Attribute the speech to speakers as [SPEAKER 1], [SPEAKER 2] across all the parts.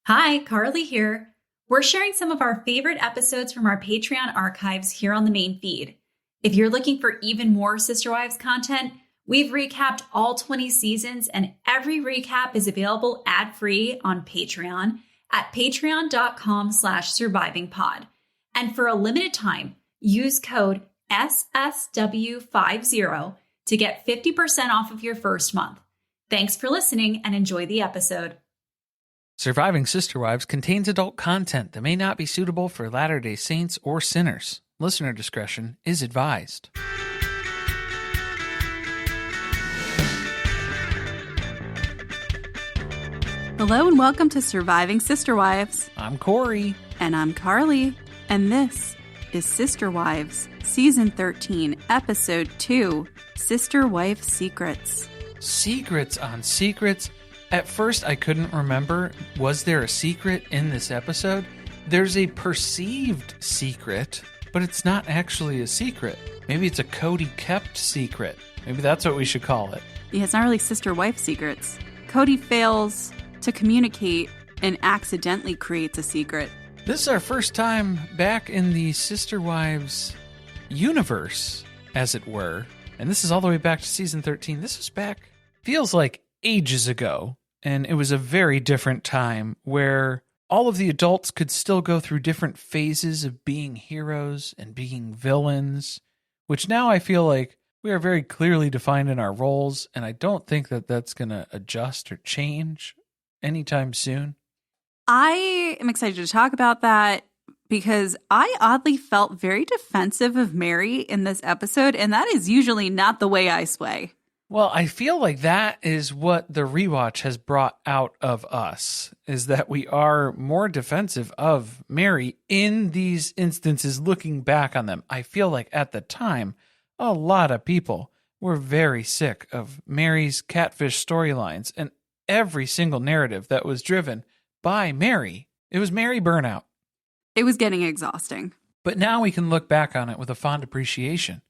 [SPEAKER 1] Hi, Carly here. We're sharing some of our favorite episodes from our Patreon archives here on the main feed. If you're looking for even more Sister Wives content, we've recapped all 20 seasons, and every recap is available ad-free on Patreon at patreon.com/survivingpod. And for a limited time, use code SSW50 to get 50% off of your first month. Thanks for listening and enjoy the episode.
[SPEAKER 2] Surviving Sister Wives contains adult content that may not be suitable for Latter-day Saints or sinners. Listener discretion is advised.
[SPEAKER 3] Hello and welcome to Surviving Sister Wives.
[SPEAKER 2] I'm Corey.
[SPEAKER 3] And I'm Carly. And this is Sister Wives, Season 13, Episode 2, Sister Wife Secrets.
[SPEAKER 2] Secrets on secrets. At first, I couldn't remember, was there a secret in this episode? There's a perceived secret, but it's not actually a secret. Maybe it's a Cody kept secret. Maybe that's what we should call it.
[SPEAKER 3] Yeah, it's not really sister-wife secrets. Cody fails to communicate and accidentally creates a secret.
[SPEAKER 2] This is our first time back in the Sister Wives universe, as it were. And this is all the way back to Season 13. This was back, feels like ages ago. And it was a very different time where all of the adults could still go through different phases of being heroes and being villains, which now I feel like we are very clearly defined in our roles, and I don't think that that's going to adjust or change anytime soon.
[SPEAKER 3] I am excited to talk about that because I oddly felt very defensive of Meri in this episode, and that is usually not the way I sway.
[SPEAKER 2] Well, I feel like that is what the rewatch has brought out of us, is that we are more defensive of Meri in these instances looking back on them. I feel like at the time, a lot of people were very sick of Meri's catfish storylines and every single narrative that was driven by Meri. It was Meri burnout.
[SPEAKER 3] It was getting exhausting.
[SPEAKER 2] But now we can look back on it with a fond appreciation.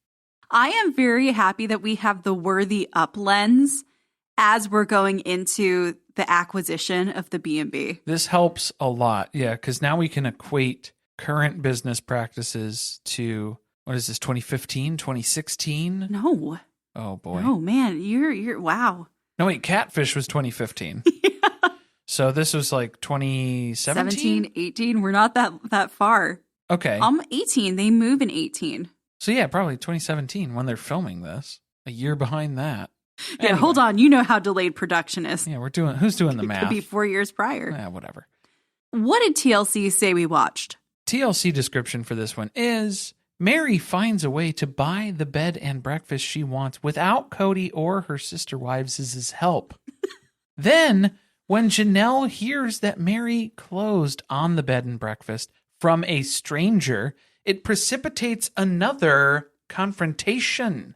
[SPEAKER 3] I am very happy that we have the worthy up lens as we're going into the acquisition of the B&B.
[SPEAKER 2] This helps a lot, yeah, because now we can equate current business practices to, what is this, 2015, 2016?
[SPEAKER 3] No.
[SPEAKER 2] Oh, boy.
[SPEAKER 3] Oh, man, you're wow.
[SPEAKER 2] No, wait, Catfish was 2015.
[SPEAKER 3] Yeah.
[SPEAKER 2] So this was like 2017?
[SPEAKER 3] 17, 18, we're not that far.
[SPEAKER 2] Okay.
[SPEAKER 3] 18, they move in 18.
[SPEAKER 2] So yeah, probably 2017 when they're filming this. A year behind that.
[SPEAKER 3] Yeah,
[SPEAKER 2] Anyway.
[SPEAKER 3] Hold on. You know how delayed production is.
[SPEAKER 2] Yeah, who's doing the
[SPEAKER 3] It
[SPEAKER 2] math?
[SPEAKER 3] could be 4 years prior.
[SPEAKER 2] Yeah, whatever.
[SPEAKER 3] What did TLC say we watched?
[SPEAKER 2] TLC description for this one is Meri finds a way to buy the bed and breakfast she wants without Cody or her sister wives' help. Then, when Janelle hears that Meri closed on the bed and breakfast from a stranger, it precipitates another confrontation.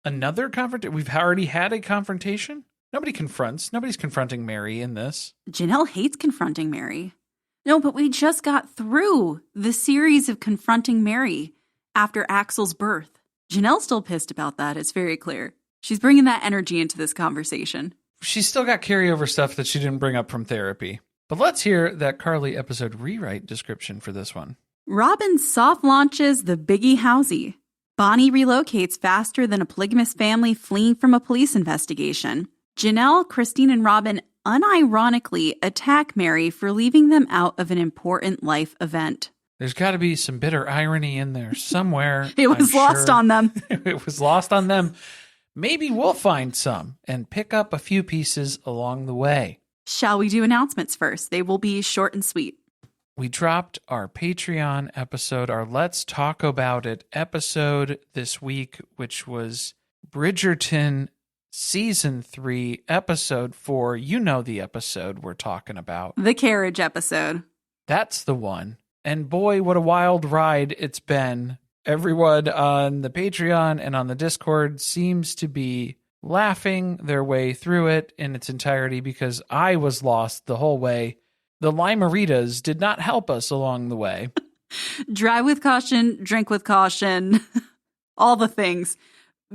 [SPEAKER 2] Another confrontation? We've already had a confrontation? Nobody's confronting Meri in this.
[SPEAKER 3] Janelle hates confronting Meri. No, but we just got through the series of confronting Meri after Axel's birth. Janelle's still pissed about that. It's very clear. She's bringing that energy into this conversation.
[SPEAKER 2] She's still got carryover stuff that she didn't bring up from therapy. But let's hear that Carly episode rewrite description for this one.
[SPEAKER 3] Robyn soft launches the Biggie Housie. Bonnie relocates faster than a polygamist family fleeing from a police investigation. Janelle, Christine, and Robyn unironically attack Meri for leaving them out of an important life event.
[SPEAKER 2] There's got to be some bitter irony in there somewhere.
[SPEAKER 3] It was lost on them.
[SPEAKER 2] It was lost on them. Maybe we'll find some and pick up a few pieces along the way.
[SPEAKER 3] Shall we do announcements first? They will be short and sweet.
[SPEAKER 2] We dropped our Patreon episode, our Let's Talk About It episode this week, which was Bridgerton Season 3, Episode 4. You know the episode we're talking about.
[SPEAKER 3] The carriage episode.
[SPEAKER 2] That's the one. And boy, what a wild ride it's been. Everyone on the Patreon and on the Discord seems to be laughing their way through it in its entirety because I was lost the whole way. The limeritas did not help us along the way.
[SPEAKER 3] Drive with caution, drink with caution, all the things.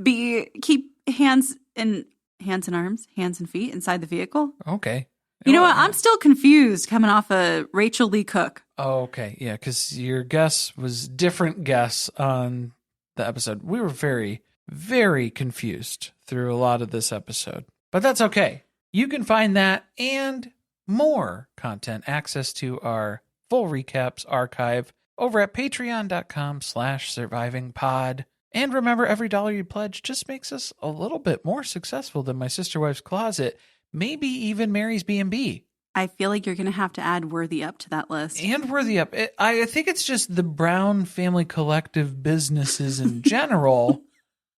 [SPEAKER 3] Keep hands and arms, hands and feet inside the vehicle.
[SPEAKER 2] Okay.
[SPEAKER 3] You know what? I'm still confused coming off of Rachel Lee Cook.
[SPEAKER 2] Oh, okay. Yeah, because your guess was different guess on the episode. We were very, very confused through a lot of this episode. But that's okay. You can find that and more content, access to our full recaps archive over at patreon.com/survivingpod. And remember, every $1 you pledge just makes us a little bit more successful than My Sister Wife's Closet, maybe even Meri's B&B.
[SPEAKER 3] I feel like you're going to have to add Worthy Up to that list.
[SPEAKER 2] And Worthy Up. I think it's just the Brown Family Collective businesses in general.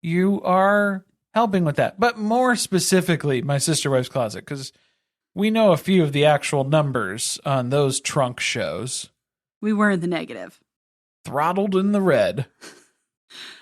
[SPEAKER 2] You are helping with that. But more specifically, My Sister Wife's Closet, because we know a few of the actual numbers on those trunk shows.
[SPEAKER 3] We were in the negative.
[SPEAKER 2] Throttled in the red.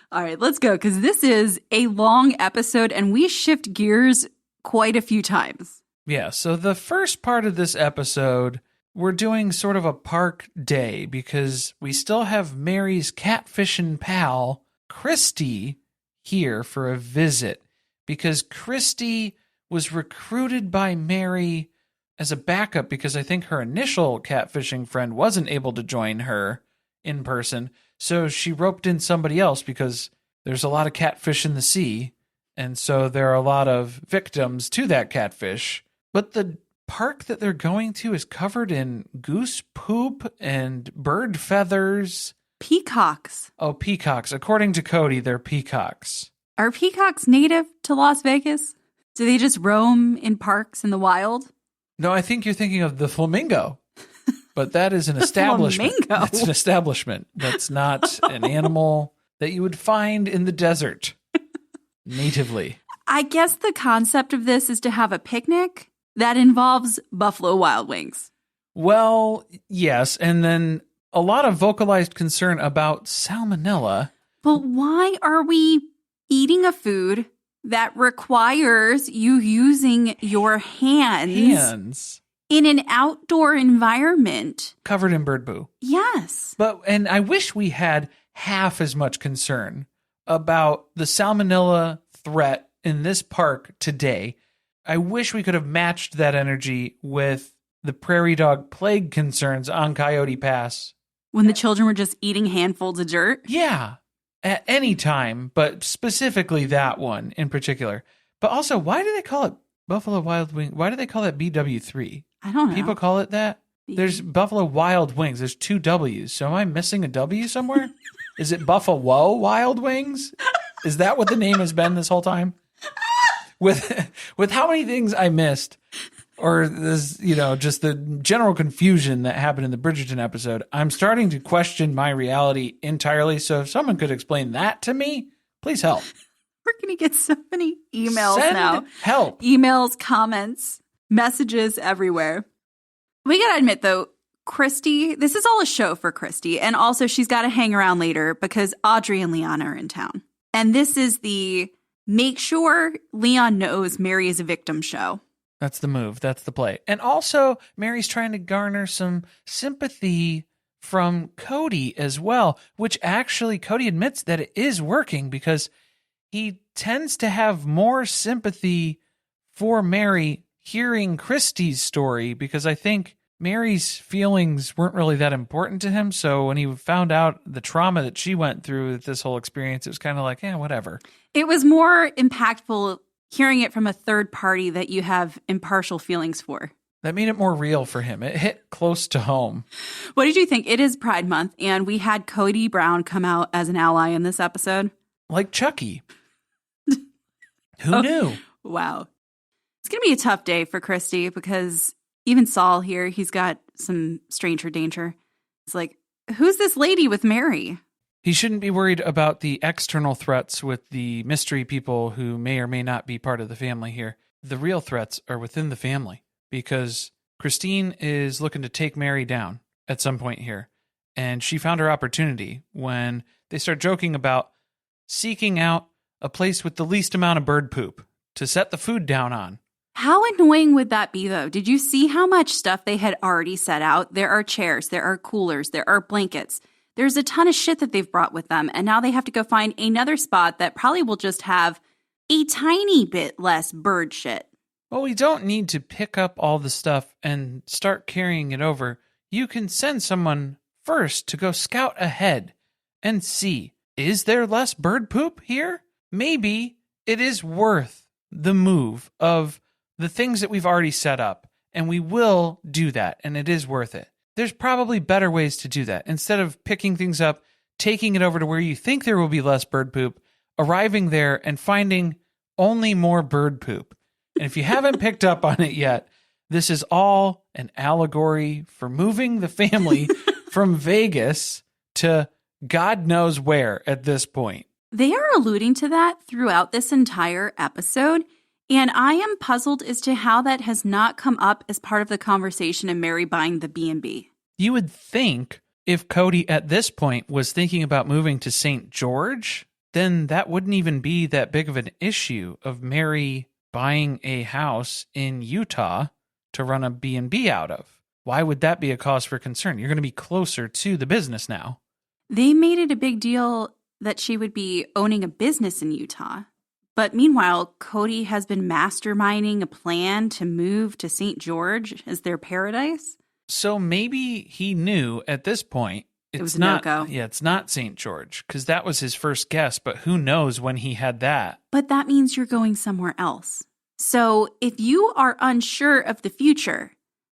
[SPEAKER 3] All right, let's go, because this is a long episode, and we shift gears quite a few times.
[SPEAKER 2] Yeah, so the first part of this episode, we're doing sort of a park day, because we still have Meri's catfishing pal, Christy, here for a visit, because Christy was recruited by Meri as a backup, because I think her initial catfishing friend wasn't able to join her in person. So she roped in somebody else because there's a lot of catfish in the sea. And so there are a lot of victims to that catfish. But the park that they're going to is covered in goose poop and bird feathers.
[SPEAKER 3] Peacocks.
[SPEAKER 2] Oh, peacocks. According to Cody, they're peacocks.
[SPEAKER 3] Are peacocks native to Las Vegas? Do they just roam in parks in the wild?
[SPEAKER 2] No, I think you're thinking of the flamingo. But that is an establishment.
[SPEAKER 3] Flamingo.
[SPEAKER 2] That's an establishment. That's not an animal that you would find in the desert natively.
[SPEAKER 3] I guess the concept of this is to have a picnic that involves Buffalo Wild Wings.
[SPEAKER 2] Well, yes. And then a lot of vocalized concern about salmonella.
[SPEAKER 3] But why are we eating a food that requires you using your hands in an outdoor environment?
[SPEAKER 2] Covered in bird poo.
[SPEAKER 3] Yes.
[SPEAKER 2] And I wish we had half as much concern about the salmonella threat in this park today. I wish we could have matched that energy with the prairie dog plague concerns on Coyote Pass.
[SPEAKER 3] When the children were just eating handfuls of dirt?
[SPEAKER 2] Yeah, at any time, but specifically that one in particular. But also, why do they call it Buffalo Wild Wing? Why do they call it BW3?
[SPEAKER 3] I don't know.
[SPEAKER 2] People call it that? There's Buffalo Wild Wings. There's 2 W's. So am I missing a W somewhere? Is it Buffalo Wild Wings? Is that what the name has been this whole time? With how many things I missed, or this, just the general confusion that happened in the Bridgerton episode, I'm starting to question my reality entirely. So if someone could explain that to me, please help.
[SPEAKER 3] We're going to get so many emails now.
[SPEAKER 2] Help.
[SPEAKER 3] Emails, comments, messages everywhere. We got to admit, though, Christy, this is all a show for Christy. And also, she's got to hang around later because Audrey and Leon are in town. And this is the make sure Leon knows Meri is a victim show.
[SPEAKER 2] That's the move. That's the play. And also, Meri's trying to garner some sympathy from Cody as well, which actually Cody admits that it is working because he tends to have more sympathy for Meri hearing Christy's story, because I think Meri's feelings weren't really that important to him. So when he found out the trauma that she went through with this whole experience, it was kind of like, whatever. It
[SPEAKER 3] was more impactful hearing it from a third party that you have impartial feelings for.
[SPEAKER 2] That made it more real for him. It hit close to home.
[SPEAKER 3] What did you think? It is Pride Month, and we had Cody Brown come out as an ally in this episode.
[SPEAKER 2] Like Chucky. Who knew?
[SPEAKER 3] Wow. It's going to be a tough day for Christy because even Saul here, he's got some stranger danger. It's like, who's this lady with Meri?
[SPEAKER 2] He shouldn't be worried about the external threats with the mystery people who may or may not be part of the family here. The real threats are within the family, because Christine is looking to take Meri down at some point here. And she found her opportunity when they start joking about seeking out a place with the least amount of bird poop to set the food down on.
[SPEAKER 3] How annoying would that be, though? Did you see how much stuff they had already set out? There are chairs, there are coolers, there are blankets. There's a ton of shit that they've brought with them, and now they have to go find another spot that probably will just have a tiny bit less bird shit.
[SPEAKER 2] Well, we don't need to pick up all the stuff and start carrying it over. You can send someone first to go scout ahead and see, is there less bird poop here? Maybe it is worth the move of the things that we've already set up, and we will do that, and it is worth it. There's probably better ways to do that. Instead of picking things up, taking it over to where you think there will be less bird poop, arriving there and finding only more bird poop. And if you haven't picked up on it yet, this is all an allegory for moving the family from Vegas to God knows where at this point.
[SPEAKER 3] They are alluding to that throughout this entire episode, and I am puzzled as to how that has not come up as part of the conversation in Meri buying the B&B.
[SPEAKER 2] You would think if Cody at this point was thinking about moving to St. George, then that wouldn't even be that big of an issue of Meri buying a house in Utah to run a B&B out of. Why would that be a cause for concern? You're going to be closer to the business now.
[SPEAKER 3] They made it a big deal that she would be owning a business in Utah. But meanwhile, Cody has been masterminding a plan to move to St. George as their paradise.
[SPEAKER 2] So maybe he knew at this point
[SPEAKER 3] It was
[SPEAKER 2] it's
[SPEAKER 3] a
[SPEAKER 2] not.
[SPEAKER 3] no-go.
[SPEAKER 2] Yeah, it's not St. George because that was his first guess. But who knows when he had that?
[SPEAKER 3] But that means you're going somewhere else. So if you are unsure of the future,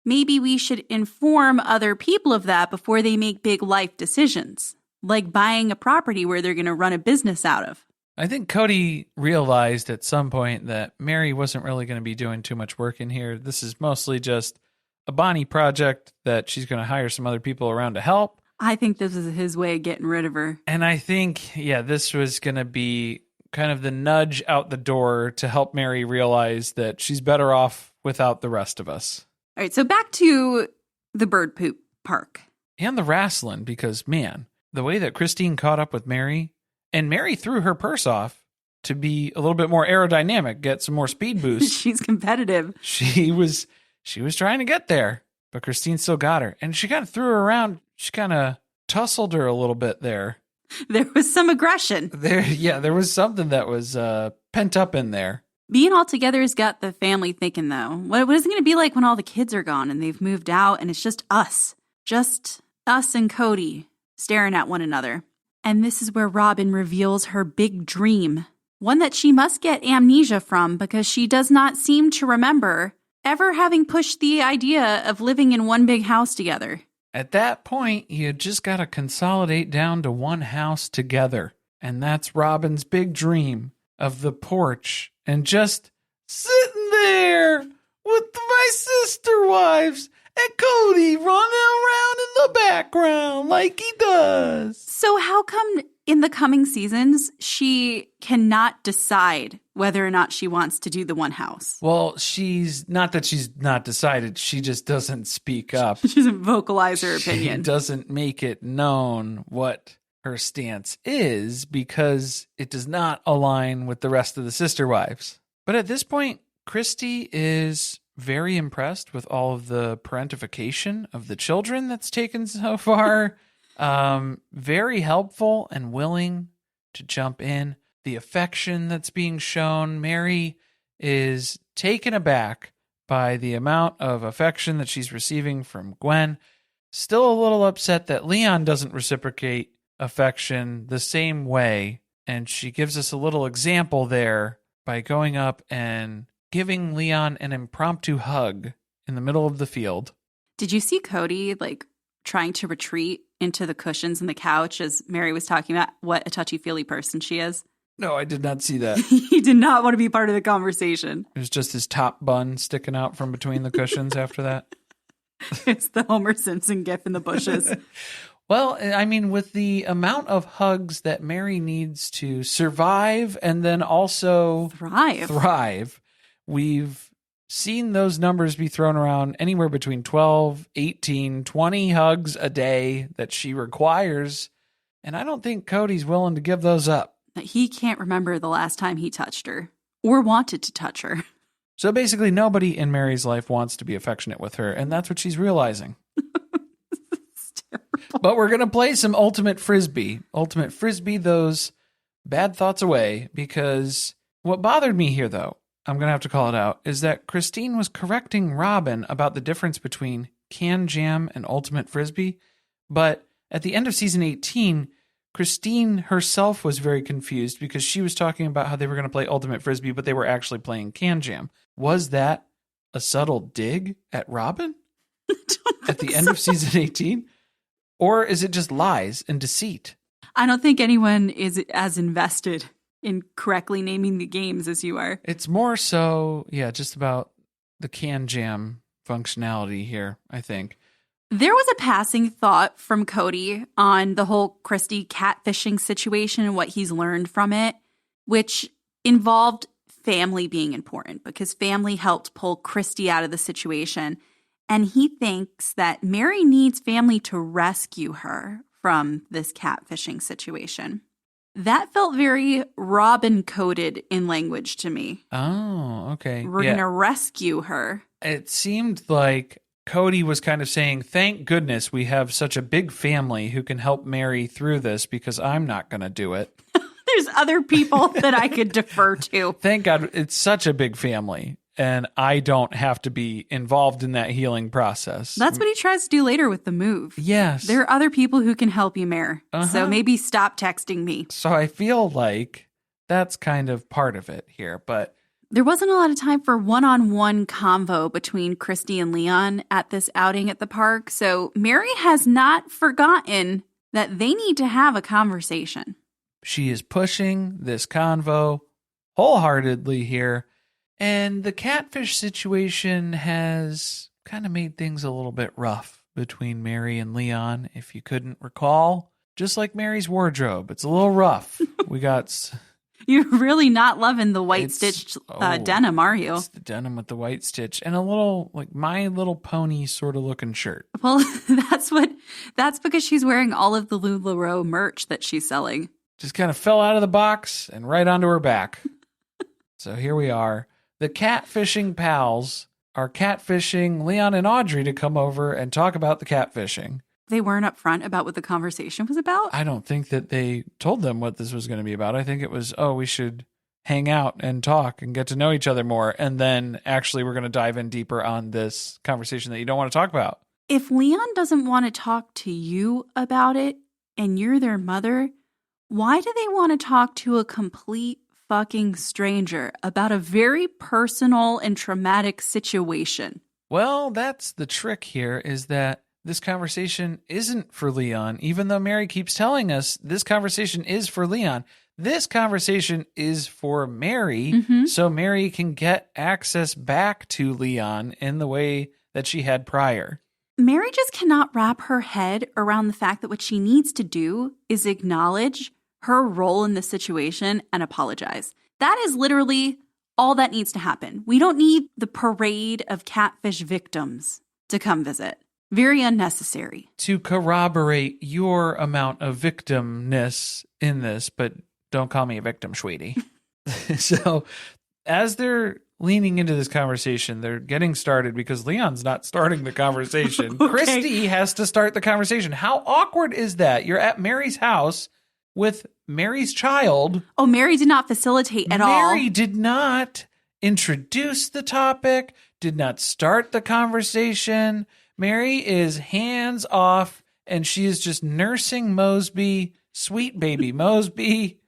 [SPEAKER 3] maybe we should inform other people of that before they make big life decisions, like buying a property where they're going to run a business out of.
[SPEAKER 2] I think Cody realized at some point that Meri wasn't really going to be doing too much work in here. This is mostly just a Bonnie project that she's going to hire some other people around to help.
[SPEAKER 3] I think this is his way of getting rid of her.
[SPEAKER 2] And I think, this was going to be kind of the nudge out the door to help Meri realize that she's better off without the rest of us.
[SPEAKER 3] All right, so back to the bird poop park.
[SPEAKER 2] And the wrestling, because, man, the way that Christine caught up with Meri, and Meri threw her purse off to be a little bit more aerodynamic, get some more speed boost.
[SPEAKER 3] She's competitive.
[SPEAKER 2] She was trying to get there, but Christine still got her. And she kind of threw her around. She kind of tussled her a little bit there.
[SPEAKER 3] There was some aggression.
[SPEAKER 2] There was something that was pent up in there.
[SPEAKER 3] Being all together has got the family thinking, though. What is it going to be like when all the kids are gone and they've moved out and it's just us? Just us and Cody staring at one another. And this is where Robyn reveals her big dream. One that she must get amnesia from because she does not seem to remember ever having pushed the idea of living in one big house together.
[SPEAKER 2] At that point, you just got to consolidate down to one house together. And that's Robyn's big dream of the porch and just sitting there with my sister wives and Cody running around in the background like he does.
[SPEAKER 3] So how come in the coming seasons she cannot decide whether or not she wants to do the one house?
[SPEAKER 2] Well, she's not decided. She just doesn't speak up.
[SPEAKER 3] She doesn't vocalize her opinion.
[SPEAKER 2] She doesn't make it known what her stance is because it does not align with the rest of the sister wives. But at this point, Christy is very impressed with all of the parentification of the children that's taken so far. Very helpful and willing to jump in. The affection that's being shown. Meri is taken aback by the amount of affection that she's receiving from Gwen. Still a little upset that Leon doesn't reciprocate affection the same way. And she gives us a little example there by going up and giving Leon an impromptu hug in the middle of the field.
[SPEAKER 3] Did you see Cody trying to retreat into the cushions and the couch as Meri was talking about what a touchy-feely person she is?
[SPEAKER 2] No, I did not see that.
[SPEAKER 3] He did not want to be part of the conversation.
[SPEAKER 2] It was just his top bun sticking out from between the cushions after that.
[SPEAKER 3] It's the Homer Simpson gif in the bushes.
[SPEAKER 2] Well, I mean, with the amount of hugs that Meri needs to survive and then also thrive, we've seen those numbers be thrown around anywhere between 12, 18, 20 hugs a day that she requires. And I don't think Cody's willing to give those up.
[SPEAKER 3] He can't remember the last time he touched her or wanted to touch her.
[SPEAKER 2] So basically nobody in Meri's life wants to be affectionate with her, and that's what she's realizing.
[SPEAKER 3] It's terrible.
[SPEAKER 2] But we're going to play some Ultimate Frisbee. Ultimate Frisbee those bad thoughts away, because what bothered me here, though, I'm going to have to call it out, is that Christine was correcting Robyn about the difference between Can Jam and Ultimate Frisbee. But at the end of season 18, Christine herself was very confused because she was talking about how they were going to play Ultimate Frisbee, but they were actually playing Can Jam. Was that a subtle dig at Robyn at the end of season 18? Or is it just lies and deceit?
[SPEAKER 3] I don't think anyone is as invested in correctly naming the games as you are.
[SPEAKER 2] It's more so, just about the Can Jam functionality here, I think.
[SPEAKER 3] There was a passing thought from Cody on the whole Christy catfishing situation and what he's learned from it, which involved family being important because family helped pull Christy out of the situation. And he thinks that Meri needs family to rescue her from this catfishing situation. That felt very Robyn-coded in language to me.
[SPEAKER 2] Oh, okay.
[SPEAKER 3] We're going to rescue her.
[SPEAKER 2] It seemed like Cody was kind of saying, thank goodness we have such a big family who can help Meri through this because I'm not going to do it.
[SPEAKER 3] There's other people that I could defer to.
[SPEAKER 2] Thank God it's such a big family and I don't have to be involved in that healing process.
[SPEAKER 3] That's what he tries to do later with the move.
[SPEAKER 2] Yes.
[SPEAKER 3] There are other people who can help you, Meri. So maybe stop texting me.
[SPEAKER 2] So I feel like that's kind of part of it here, but
[SPEAKER 3] there wasn't a lot of time for one-on-one convo between Christy and Leon at this outing at the park, so Meri has not forgotten that they need to have a conversation.
[SPEAKER 2] She is pushing this convo wholeheartedly here, and the catfish situation has kind of made things a little bit rough between Meri and Leon, if you couldn't recall. Just like Meri's wardrobe, it's a little rough. We got...
[SPEAKER 3] You're really not loving the white stitched denim, are you?
[SPEAKER 2] It's the denim with the white stitch and a little like My Little Pony sort of looking shirt.
[SPEAKER 3] Well, that's because she's wearing all of the LuLaRoe merch that she's selling.
[SPEAKER 2] Just kind of fell out of the box and right onto her back. So here we are. The catfishing pals are catfishing Leon and Audrey to come over and talk about the catfishing.
[SPEAKER 3] They weren't upfront about what the conversation was about?
[SPEAKER 2] I don't think that they told them what this was going to be about. I think it was, we should hang out and talk and get to know each other more. And then actually we're going to dive in deeper on this conversation that you don't want to talk about.
[SPEAKER 3] If Leon doesn't want to talk to you about it and you're their mother, why do they want to talk to a complete fucking stranger about a very personal and traumatic situation?
[SPEAKER 2] Well, that's the trick here is that this conversation isn't for Leon, even though Meri keeps telling us this conversation is for Leon. This conversation is for Meri, so Meri can get access back to Leon in the way that she had prior.
[SPEAKER 3] Meri just cannot wrap her head around the fact that what she needs to do is acknowledge her role in the situation and apologize. That is literally all that needs to happen. We don't need the parade of catfish victims to come visit. Very unnecessary.
[SPEAKER 2] To corroborate your amount of victimness in this, but don't call me a victim, sweetie. So as they're leaning into this conversation, they're getting started because Leon's not starting the conversation. Okay. Christy has to start the conversation. How awkward is that? You're at Meri's house with Meri's child.
[SPEAKER 3] Oh, Meri did not facilitate at all.
[SPEAKER 2] Meri did not introduce the topic, did not start the conversation. Meri is hands off, and she is just nursing Mosby, sweet baby Mosby.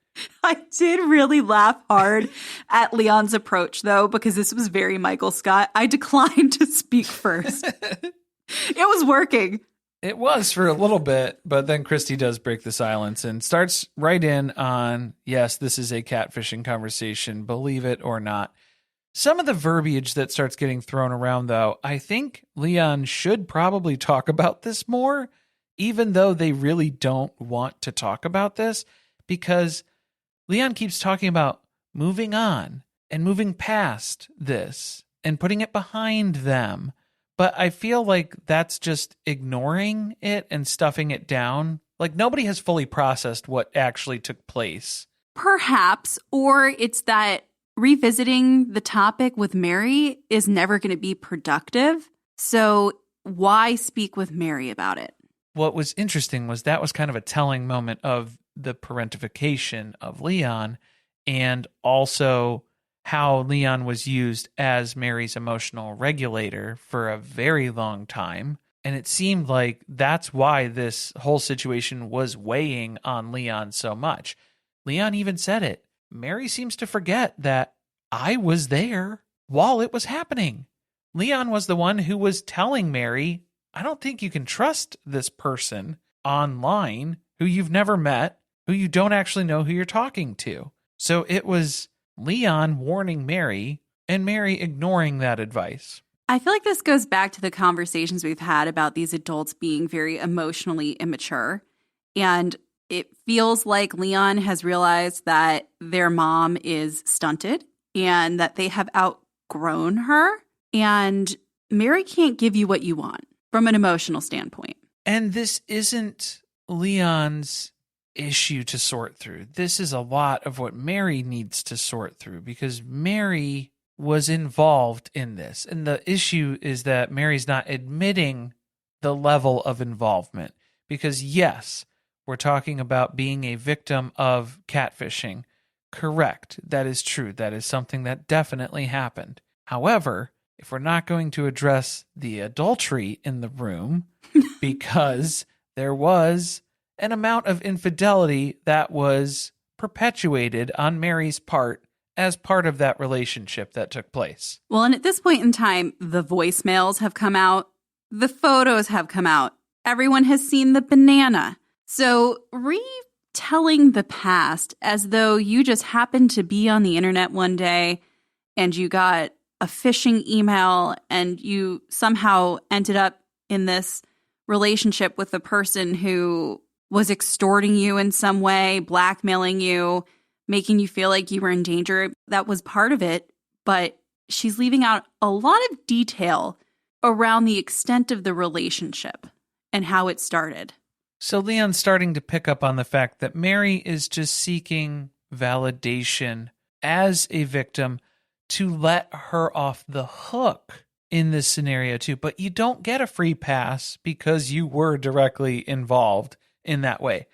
[SPEAKER 3] I did really laugh hard at Leon's approach, though, because this was very Michael Scott. I declined to speak first. It was working.
[SPEAKER 2] It was for a little bit, but then Christy does break the silence and starts right in on, yes, this is a catfishing conversation, believe it or not. Some of the verbiage that starts getting thrown around, though, I think Leon should probably talk about this more, even though they really don't want to talk about this, because Leon keeps talking about moving on and moving past this and putting it behind them. But I feel like that's just ignoring it and stuffing it down. Like nobody has fully processed what actually took place.
[SPEAKER 3] Perhaps, or it's that revisiting the topic with Meri is never going to be productive. So why speak with Meri about it?
[SPEAKER 2] What was interesting was that was kind of a telling moment of the parentification of Leon and also how Leon was used as Meri's emotional regulator for a very long time. And it seemed like that's why this whole situation was weighing on Leon so much. Leon even said it. Meri seems to forget that I was there while it was happening. Leon was the one who was telling Meri, I don't think you can trust this person online who you've never met, who you don't actually know who you're talking to. So it was Leon warning Meri and Meri ignoring that advice.
[SPEAKER 3] I feel like this goes back to the conversations we've had about these adults being very emotionally immature. And it feels like Leon has realized that their mom is stunted and that they have outgrown her. And Meri can't give you what you want from an emotional standpoint.
[SPEAKER 2] And this isn't Leon's issue to sort through. This is a lot of what Meri needs to sort through because Meri was involved in this. And the issue is that Meri's not admitting the level of involvement because yes, we're talking about being a victim of catfishing. Correct. That is true. That is something that definitely happened. However, if we're not going to address the adultery in the room because there was an amount of infidelity that was perpetuated on Meri's part as part of that relationship that took place.
[SPEAKER 3] Well, and at this point in time, the voicemails have come out. The photos have come out. Everyone has seen the banana. So retelling the past as though you just happened to be on the internet one day and you got a phishing email and you somehow ended up in this relationship with a person who was extorting you in some way, blackmailing you, making you feel like you were in danger. That was part of it, but she's leaving out a lot of detail around the extent of the relationship and how it started.
[SPEAKER 2] So Leon's starting to pick up on the fact that Meri is just seeking validation as a victim to let her off the hook in this scenario too. But you don't get a free pass because you were directly involved in that way.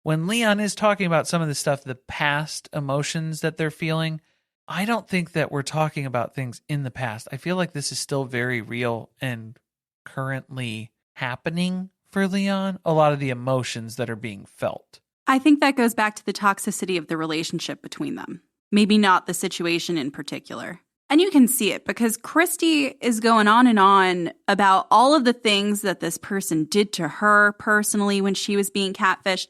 [SPEAKER 2] When Leon is talking about some of the stuff, the past emotions that they're feeling, I don't think that we're talking about things in the past. I feel like this is still very real and currently happening for Leon, a lot of the emotions that are being felt.
[SPEAKER 3] I think that goes back to the toxicity of the relationship between them. Maybe not the situation in particular. And you can see it because Christy is going on and on about all of the things that this person did to her personally when she was being catfished.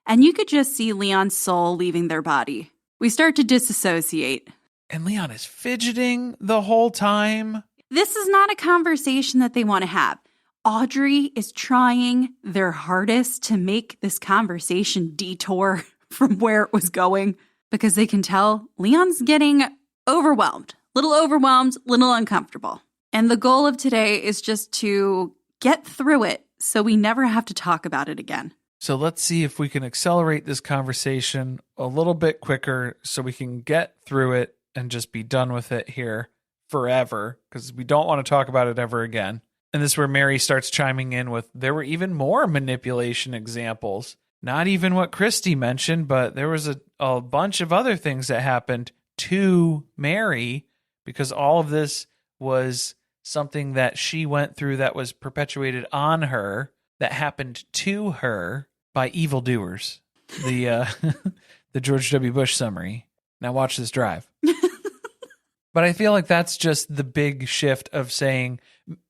[SPEAKER 3] And you could just see Leon's soul leaving their body. We start to disassociate.
[SPEAKER 2] And Leon is fidgeting the whole time.
[SPEAKER 3] This is not a conversation that they want to have. Audrey is trying their hardest to make this conversation detour from where it was going because they can tell Leon's getting overwhelmed, little uncomfortable. And the goal of today is just to get through it so we never have to talk about it again.
[SPEAKER 2] So let's see if we can accelerate this conversation a little bit quicker so we can get through it and just be done with it here forever because we don't want to talk about it ever again. And this is where Meri starts chiming in with, there were even more manipulation examples. Not even what Christy mentioned, but there was a bunch of other things that happened to Meri because all of this was something that she went through that was perpetuated on her, that happened to her by evildoers. The the George W. Bush summary. Now watch this drive. But I feel like that's just the big shift of saying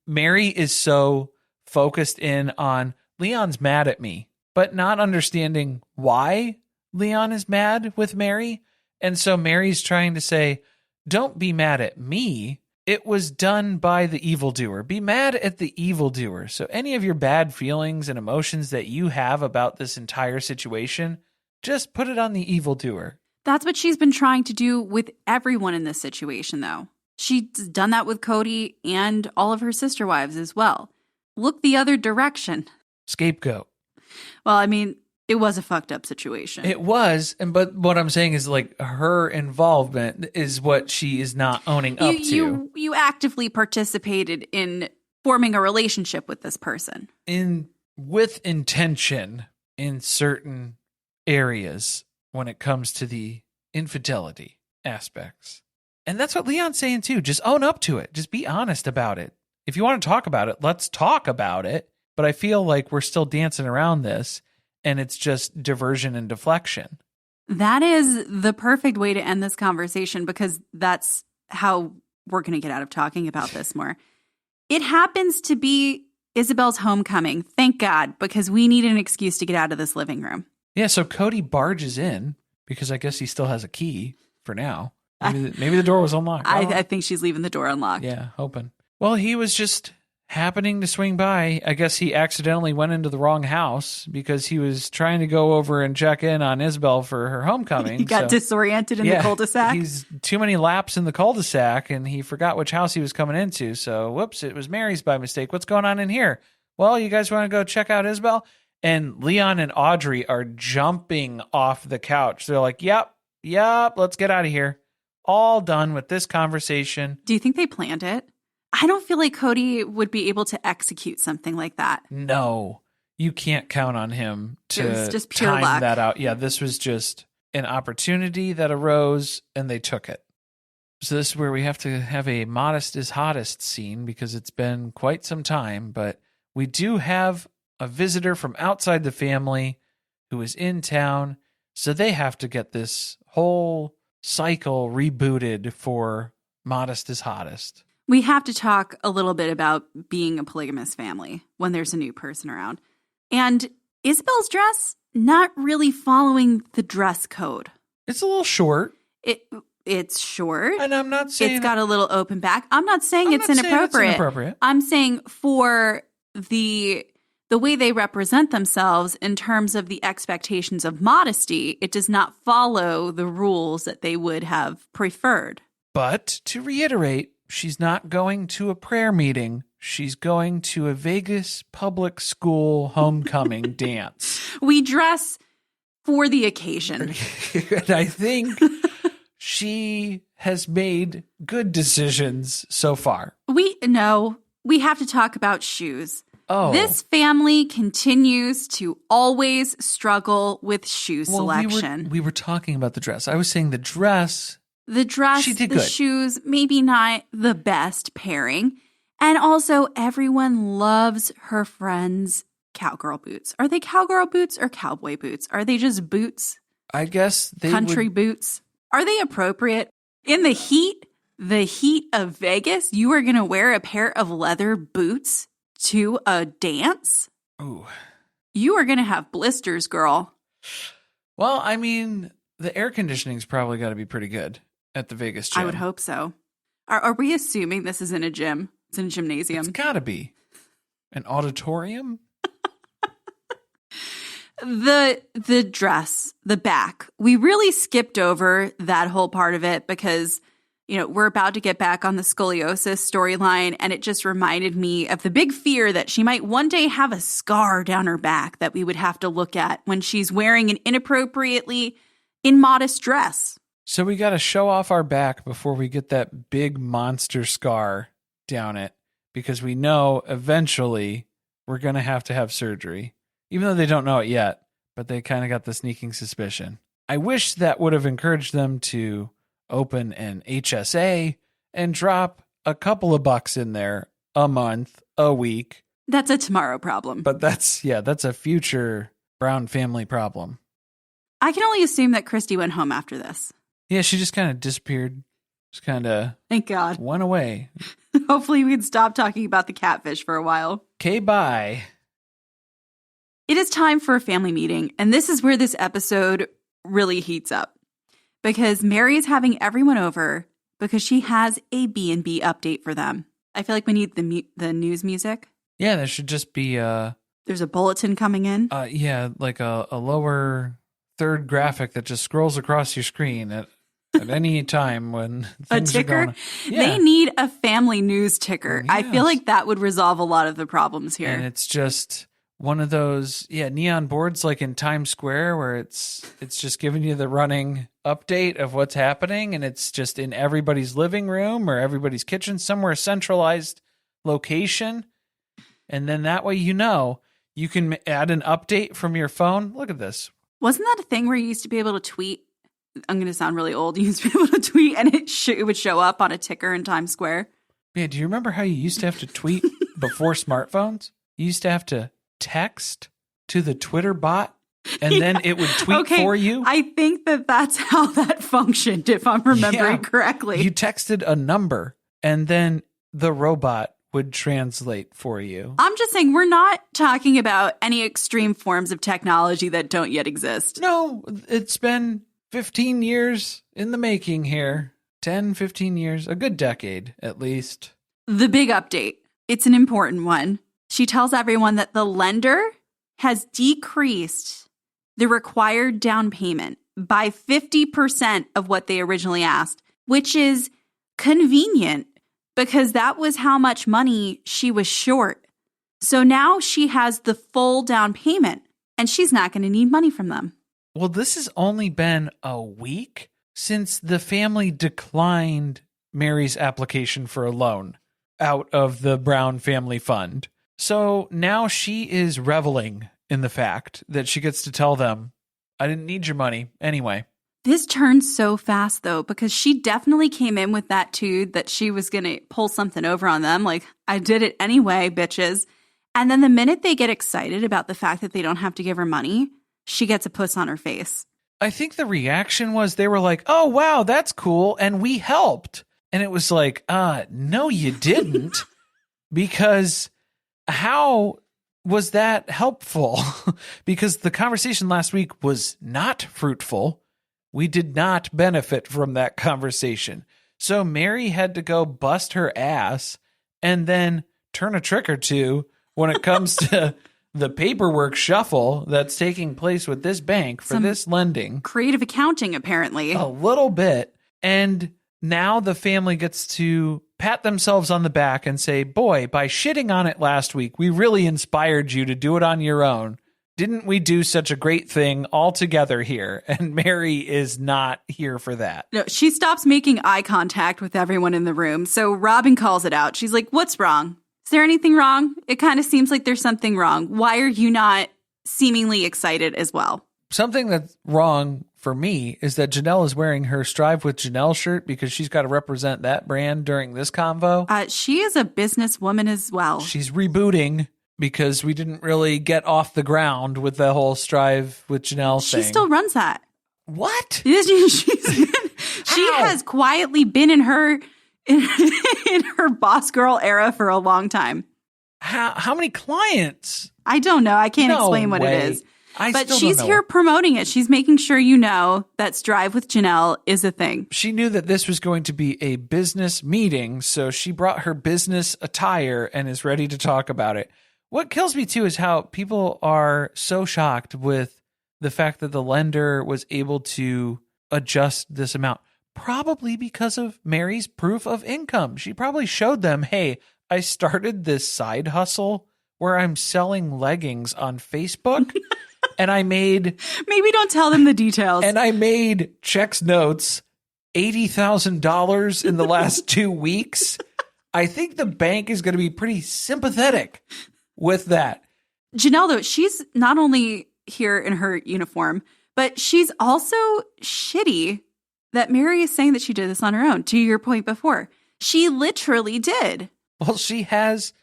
[SPEAKER 2] Meri is so focused in on Leon's mad at me, but not understanding why Leon is mad with Meri. And so Mary's trying to say, don't be mad at me. It was done by the evildoer. Be mad at the evildoer. So any of your bad feelings and emotions that you have about this entire situation, just put it on the evildoer.
[SPEAKER 3] That's what she's been trying to do with everyone in this situation, though. She's done that with Cody and all of her sister wives as well. Look the other direction.
[SPEAKER 2] Scapegoat.
[SPEAKER 3] Well, I mean, it was a fucked up situation.
[SPEAKER 2] It was, but what I'm saying is like her involvement is what she is not owning up to.
[SPEAKER 3] You actively participated in forming a relationship with this person.
[SPEAKER 2] With intention in certain areas when it comes to the infidelity aspects. And that's what Leon's saying too. Just own up to it. Just be honest about it. If you want to talk about it, let's talk about it. But I feel like we're still dancing around this and it's just diversion and deflection.
[SPEAKER 3] That is the perfect way to end this conversation because that's how we're going to get out of talking about this more. It happens to be Isabel's homecoming. Thank God, because we need an excuse to get out of this living room.
[SPEAKER 2] Yeah, so Cody barges in because I guess he still has a key for now. Maybe the door was unlocked.
[SPEAKER 3] I think she's leaving the door unlocked.
[SPEAKER 2] Yeah, hoping. Well, he was just happening to swing by. I guess he accidentally went into the wrong house because he was trying to go over and check in on Isabel for her homecoming.
[SPEAKER 3] He got disoriented in the cul-de-sac.
[SPEAKER 2] He's too many laps in the cul-de-sac and he forgot which house he was coming into. So, whoops, it was Meri's by mistake. What's going on in here? Well, you guys want to go check out Isabel? And Leon and Audrey are jumping off the couch. They're like, yep, let's get out of here. All done with this conversation.
[SPEAKER 3] Do you think they planned it? I don't feel like Cody would be able to execute something like that.
[SPEAKER 2] No, you can't count on him to
[SPEAKER 3] just pure
[SPEAKER 2] time
[SPEAKER 3] luck.
[SPEAKER 2] that out. Yeah, this was just an opportunity that arose and they took it. So this is where we have to have a modest is hottest scene because it's been quite some time, but we do have a visitor from outside the family who is in town. So they have to get this whole cycle rebooted for modest is hottest.
[SPEAKER 3] We have to talk a little bit about being a polygamous family when there's a new person around. And Isabel's dress, not really following the dress code.
[SPEAKER 2] It's a little short.
[SPEAKER 3] It's short.
[SPEAKER 2] And I'm not saying
[SPEAKER 3] it's got a little open back. I'm not saying it's inappropriate. I'm saying for the way they represent themselves in terms of the expectations of modesty, it does not follow the rules that they would have preferred.
[SPEAKER 2] But to reiterate, she's not going to a prayer meeting. She's going to a Vegas public school homecoming dance.
[SPEAKER 3] We dress for the occasion.
[SPEAKER 2] And I think she has made good decisions so far.
[SPEAKER 3] We have to talk about shoes.
[SPEAKER 2] Oh.
[SPEAKER 3] This family continues to always struggle with shoe selection.
[SPEAKER 2] We were talking about the dress. I was saying the dress.
[SPEAKER 3] The dress,
[SPEAKER 2] she did
[SPEAKER 3] the
[SPEAKER 2] good.
[SPEAKER 3] Shoes, maybe not the best pairing. And also, everyone loves her friend's cowgirl boots. Are they cowgirl boots or cowboy boots? Are they just boots?
[SPEAKER 2] I guess they
[SPEAKER 3] Country boots. Are they appropriate? In the heat of Vegas, you are going to wear a pair of leather boots to a dance?
[SPEAKER 2] Ooh.
[SPEAKER 3] You are going to have blisters, girl.
[SPEAKER 2] Well, I mean, the air conditioning's probably got to be pretty good at the Vegas gym.
[SPEAKER 3] I would hope so. Are we assuming this is in a gym? It's in a gymnasium.
[SPEAKER 2] It's got to be. An auditorium?
[SPEAKER 3] The dress, the back. We really skipped over that whole part of it because, we're about to get back on the scoliosis storyline, and it just reminded me of the big fear that she might one day have a scar down her back that we would have to look at when she's wearing an inappropriately immodest dress.
[SPEAKER 2] So we got to show off our back before we get that big monster scar down it, because we know eventually we're going to have surgery, even though they don't know it yet, but they kind of got the sneaking suspicion. I wish that would have encouraged them to open an HSA and drop a couple of bucks in there a month, a week.
[SPEAKER 3] That's a tomorrow problem.
[SPEAKER 2] But that's a future Brown family problem.
[SPEAKER 3] I can only assume that Christy went home after this.
[SPEAKER 2] Yeah, she just kind of disappeared. Just kind of...
[SPEAKER 3] Thank God.
[SPEAKER 2] Went away.
[SPEAKER 3] Hopefully we can stop talking about the catfish for a while.
[SPEAKER 2] Okay, bye.
[SPEAKER 3] It is time for a family meeting, and this is where this episode really heats up. Because Meri is having everyone over because she has a B&B update for them. I feel like we need the news music.
[SPEAKER 2] Yeah, there should just be
[SPEAKER 3] There's a bulletin coming in.
[SPEAKER 2] Yeah, like a lower third graphic that just scrolls across your screen at any time when things
[SPEAKER 3] a ticker.
[SPEAKER 2] Are going. Yeah.
[SPEAKER 3] They need a family news ticker.
[SPEAKER 2] Yes.
[SPEAKER 3] I feel like that would resolve a lot of the problems here.
[SPEAKER 2] And it's just one of those neon boards like in Times Square where it's just giving you the running update of what's happening, and it's just in everybody's living room or everybody's kitchen, somewhere centralized location. And then that way you can add an update from your phone. Look at this.
[SPEAKER 3] Wasn't that a thing where you used to be able to tweet I'm going to sound really old. You used to be able to tweet and it would show up on a ticker in Times Square.
[SPEAKER 2] Yeah, do you remember how you used to have to tweet before smartphones? You used to have to text to the Twitter bot and then it would tweet for you?
[SPEAKER 3] I think that's how that functioned, if I'm remembering correctly.
[SPEAKER 2] You texted a number and then the robot would translate for you.
[SPEAKER 3] I'm just saying we're not talking about any extreme forms of technology that don't yet exist.
[SPEAKER 2] No, it's been 15 years in the making here. 10, 15 years, a good decade at least.
[SPEAKER 3] The big update. It's an important one. She tells everyone that the lender has decreased the required down payment by 50% of what they originally asked, which is convenient because that was how much money she was short. So now she has the full down payment and she's not going to need money from them.
[SPEAKER 2] Well, this has only been a week since the family declined Meri's application for a loan out of the Brown Family Fund. So now she is reveling in the fact that she gets to tell them, I didn't need your money anyway.
[SPEAKER 3] This turns so fast, though, because she definitely came in with that too, that she was going to pull something over on them. Like, I did it anyway, bitches. And then the minute they get excited about the fact that they don't have to give her money, she gets a puss on her face.
[SPEAKER 2] I think the reaction was they were like, oh, wow, that's cool. And we helped. And it was like, no, you didn't. Because how was that helpful? Because the conversation last week was not fruitful. We did not benefit from that conversation. So Meri had to go bust her ass and then turn a trick or two when it comes to the paperwork shuffle that's taking place with this bank for this lending.
[SPEAKER 3] Creative accounting, apparently.
[SPEAKER 2] A little bit. And now the family gets to pat themselves on the back and say, boy, by shitting on it last week, we really inspired you to do it on your own. Didn't we do such a great thing all together here? And Meri is not here for that.
[SPEAKER 3] No, she stops making eye contact with everyone in the room. So Robyn calls it out. She's like, what's wrong? Is there anything wrong? It kind of seems like there's something wrong. Why are you not seemingly excited as well?
[SPEAKER 2] Something that's wrong for me is that Janelle is wearing her Strive with Janelle shirt because she's got to represent that brand during this convo.
[SPEAKER 3] She is a businesswoman as well.
[SPEAKER 2] She's rebooting because we didn't really get off the ground with the whole Strive with Janelle thing.
[SPEAKER 3] She still runs that.
[SPEAKER 2] What?
[SPEAKER 3] She has quietly been in her boss girl era for a long time.
[SPEAKER 2] How many clients?
[SPEAKER 3] I don't know. I can't explain what it is. But she's here promoting it. She's making sure you know that Strive with Janelle is a thing.
[SPEAKER 2] She knew that this was going to be a business meeting, so she brought her business attire and is ready to talk about it. What kills me, too, is how people are so shocked with the fact that the lender was able to adjust this amount. Probably because of Meri's proof of income. She probably showed them, hey, I started this side hustle where I'm selling leggings on Facebook. And I made...
[SPEAKER 3] Maybe don't tell them the details.
[SPEAKER 2] And I made checks notes $80,000 in the last 2 weeks. I think the bank is going to be pretty sympathetic with that.
[SPEAKER 3] Janelle, though, she's not only here in her uniform, but she's also shitty that Meri is saying that she did this on her own. To your point before, she literally did.
[SPEAKER 2] Well, she has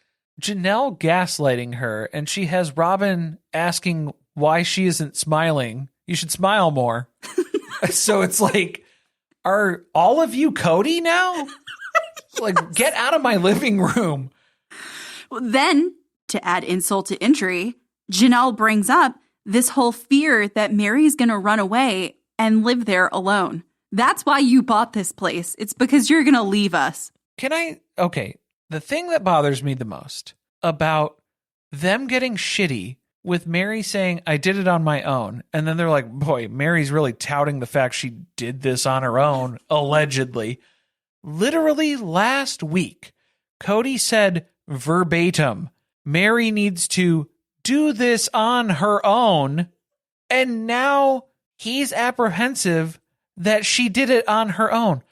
[SPEAKER 2] Janelle gaslighting her, and she has Robyn asking why she isn't smiling. You should smile more. So it's like, are all of you Cody now? Like, get out of my living room.
[SPEAKER 3] Well, then, to add insult to injury, Janelle brings up this whole fear that Meri's going to run away and live there alone. That's why you bought this place. It's because you're going to leave us.
[SPEAKER 2] Okay, the thing that bothers me the most about them getting shitty with Meri saying, I did it on my own. And then they're like, boy, Meri's really touting the fact she did this on her own, allegedly. Literally last week, Cody said verbatim, Meri needs to do this on her own. And now he's apprehensive that she did it on her own.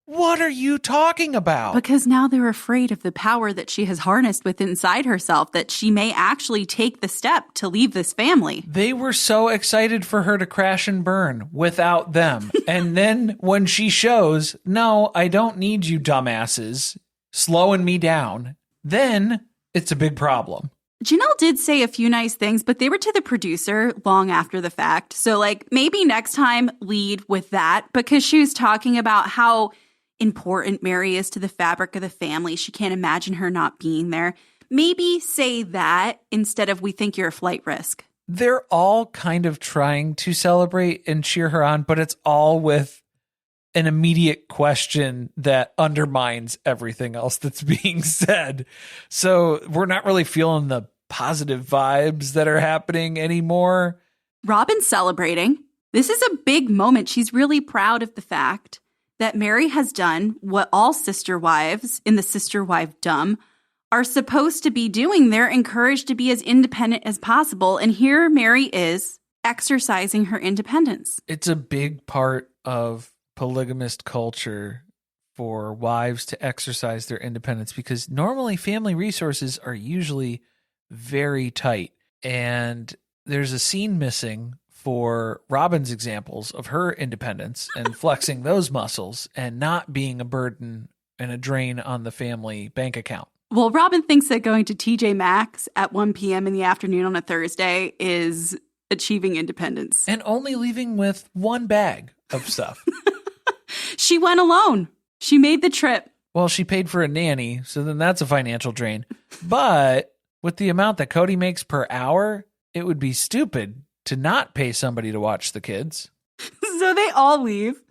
[SPEAKER 2] What are you talking about?
[SPEAKER 3] Because now they're afraid of the power that she has harnessed within inside herself, that she may actually take the step to leave this family.
[SPEAKER 2] They were so excited for her to crash and burn without them. And then when she shows, no, I don't need you dumbasses slowing me down, then it's a big problem.
[SPEAKER 3] Janelle did say a few nice things, but they were to the producer long after the fact. So, maybe next time lead with that, because she was talking about how important Meri is to the fabric of the family. She can't imagine her not being there. Maybe say that instead of, we think you're a flight risk.
[SPEAKER 2] They're all kind of trying to celebrate and cheer her on, but it's all with an immediate question that undermines everything else that's being said. So we're not really feeling the positive vibes that are happening anymore.
[SPEAKER 3] Robyn's celebrating. This is a big moment. She's really proud of the fact that Meri has done what all sister wives in the sister wife-dom are supposed to be doing. They're encouraged to be as independent as possible. And here Meri is exercising her independence.
[SPEAKER 2] It's a big part of polygamist culture for wives to exercise their independence, because normally family resources are usually very tight. And there's a scene missing for Robyn's examples of her independence and flexing those muscles and not being a burden and a drain on the family bank account.
[SPEAKER 3] Well, Robyn thinks that going to TJ Maxx at 1 p.m. in the afternoon on a Thursday is achieving independence.
[SPEAKER 2] And only leaving with one bag of stuff.
[SPEAKER 3] She went alone. She made the trip.
[SPEAKER 2] Well, she paid for a nanny, so then that's a financial drain. But with the amount that Cody makes per hour, it would be stupid to not pay somebody to watch the kids.
[SPEAKER 3] So they all leave.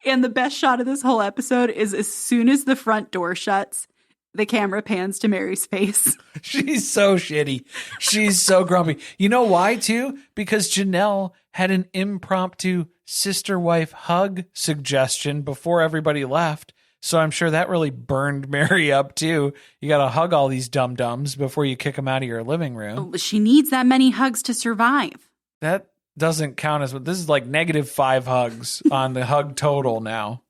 [SPEAKER 3] And the best shot of this whole episode is as soon as the front door shuts, the camera pans to Meri's face.
[SPEAKER 2] She's so shitty. She's so grumpy. You know why, too? Because Janelle had an impromptu sister wife hug suggestion before everybody left. So I'm sure that really burned Meri up, too. You got to hug all these dum-dums before you kick them out of your living room.
[SPEAKER 3] She needs that many hugs to survive.
[SPEAKER 2] That doesn't count as what this is, like -5 hugs on the hug total now.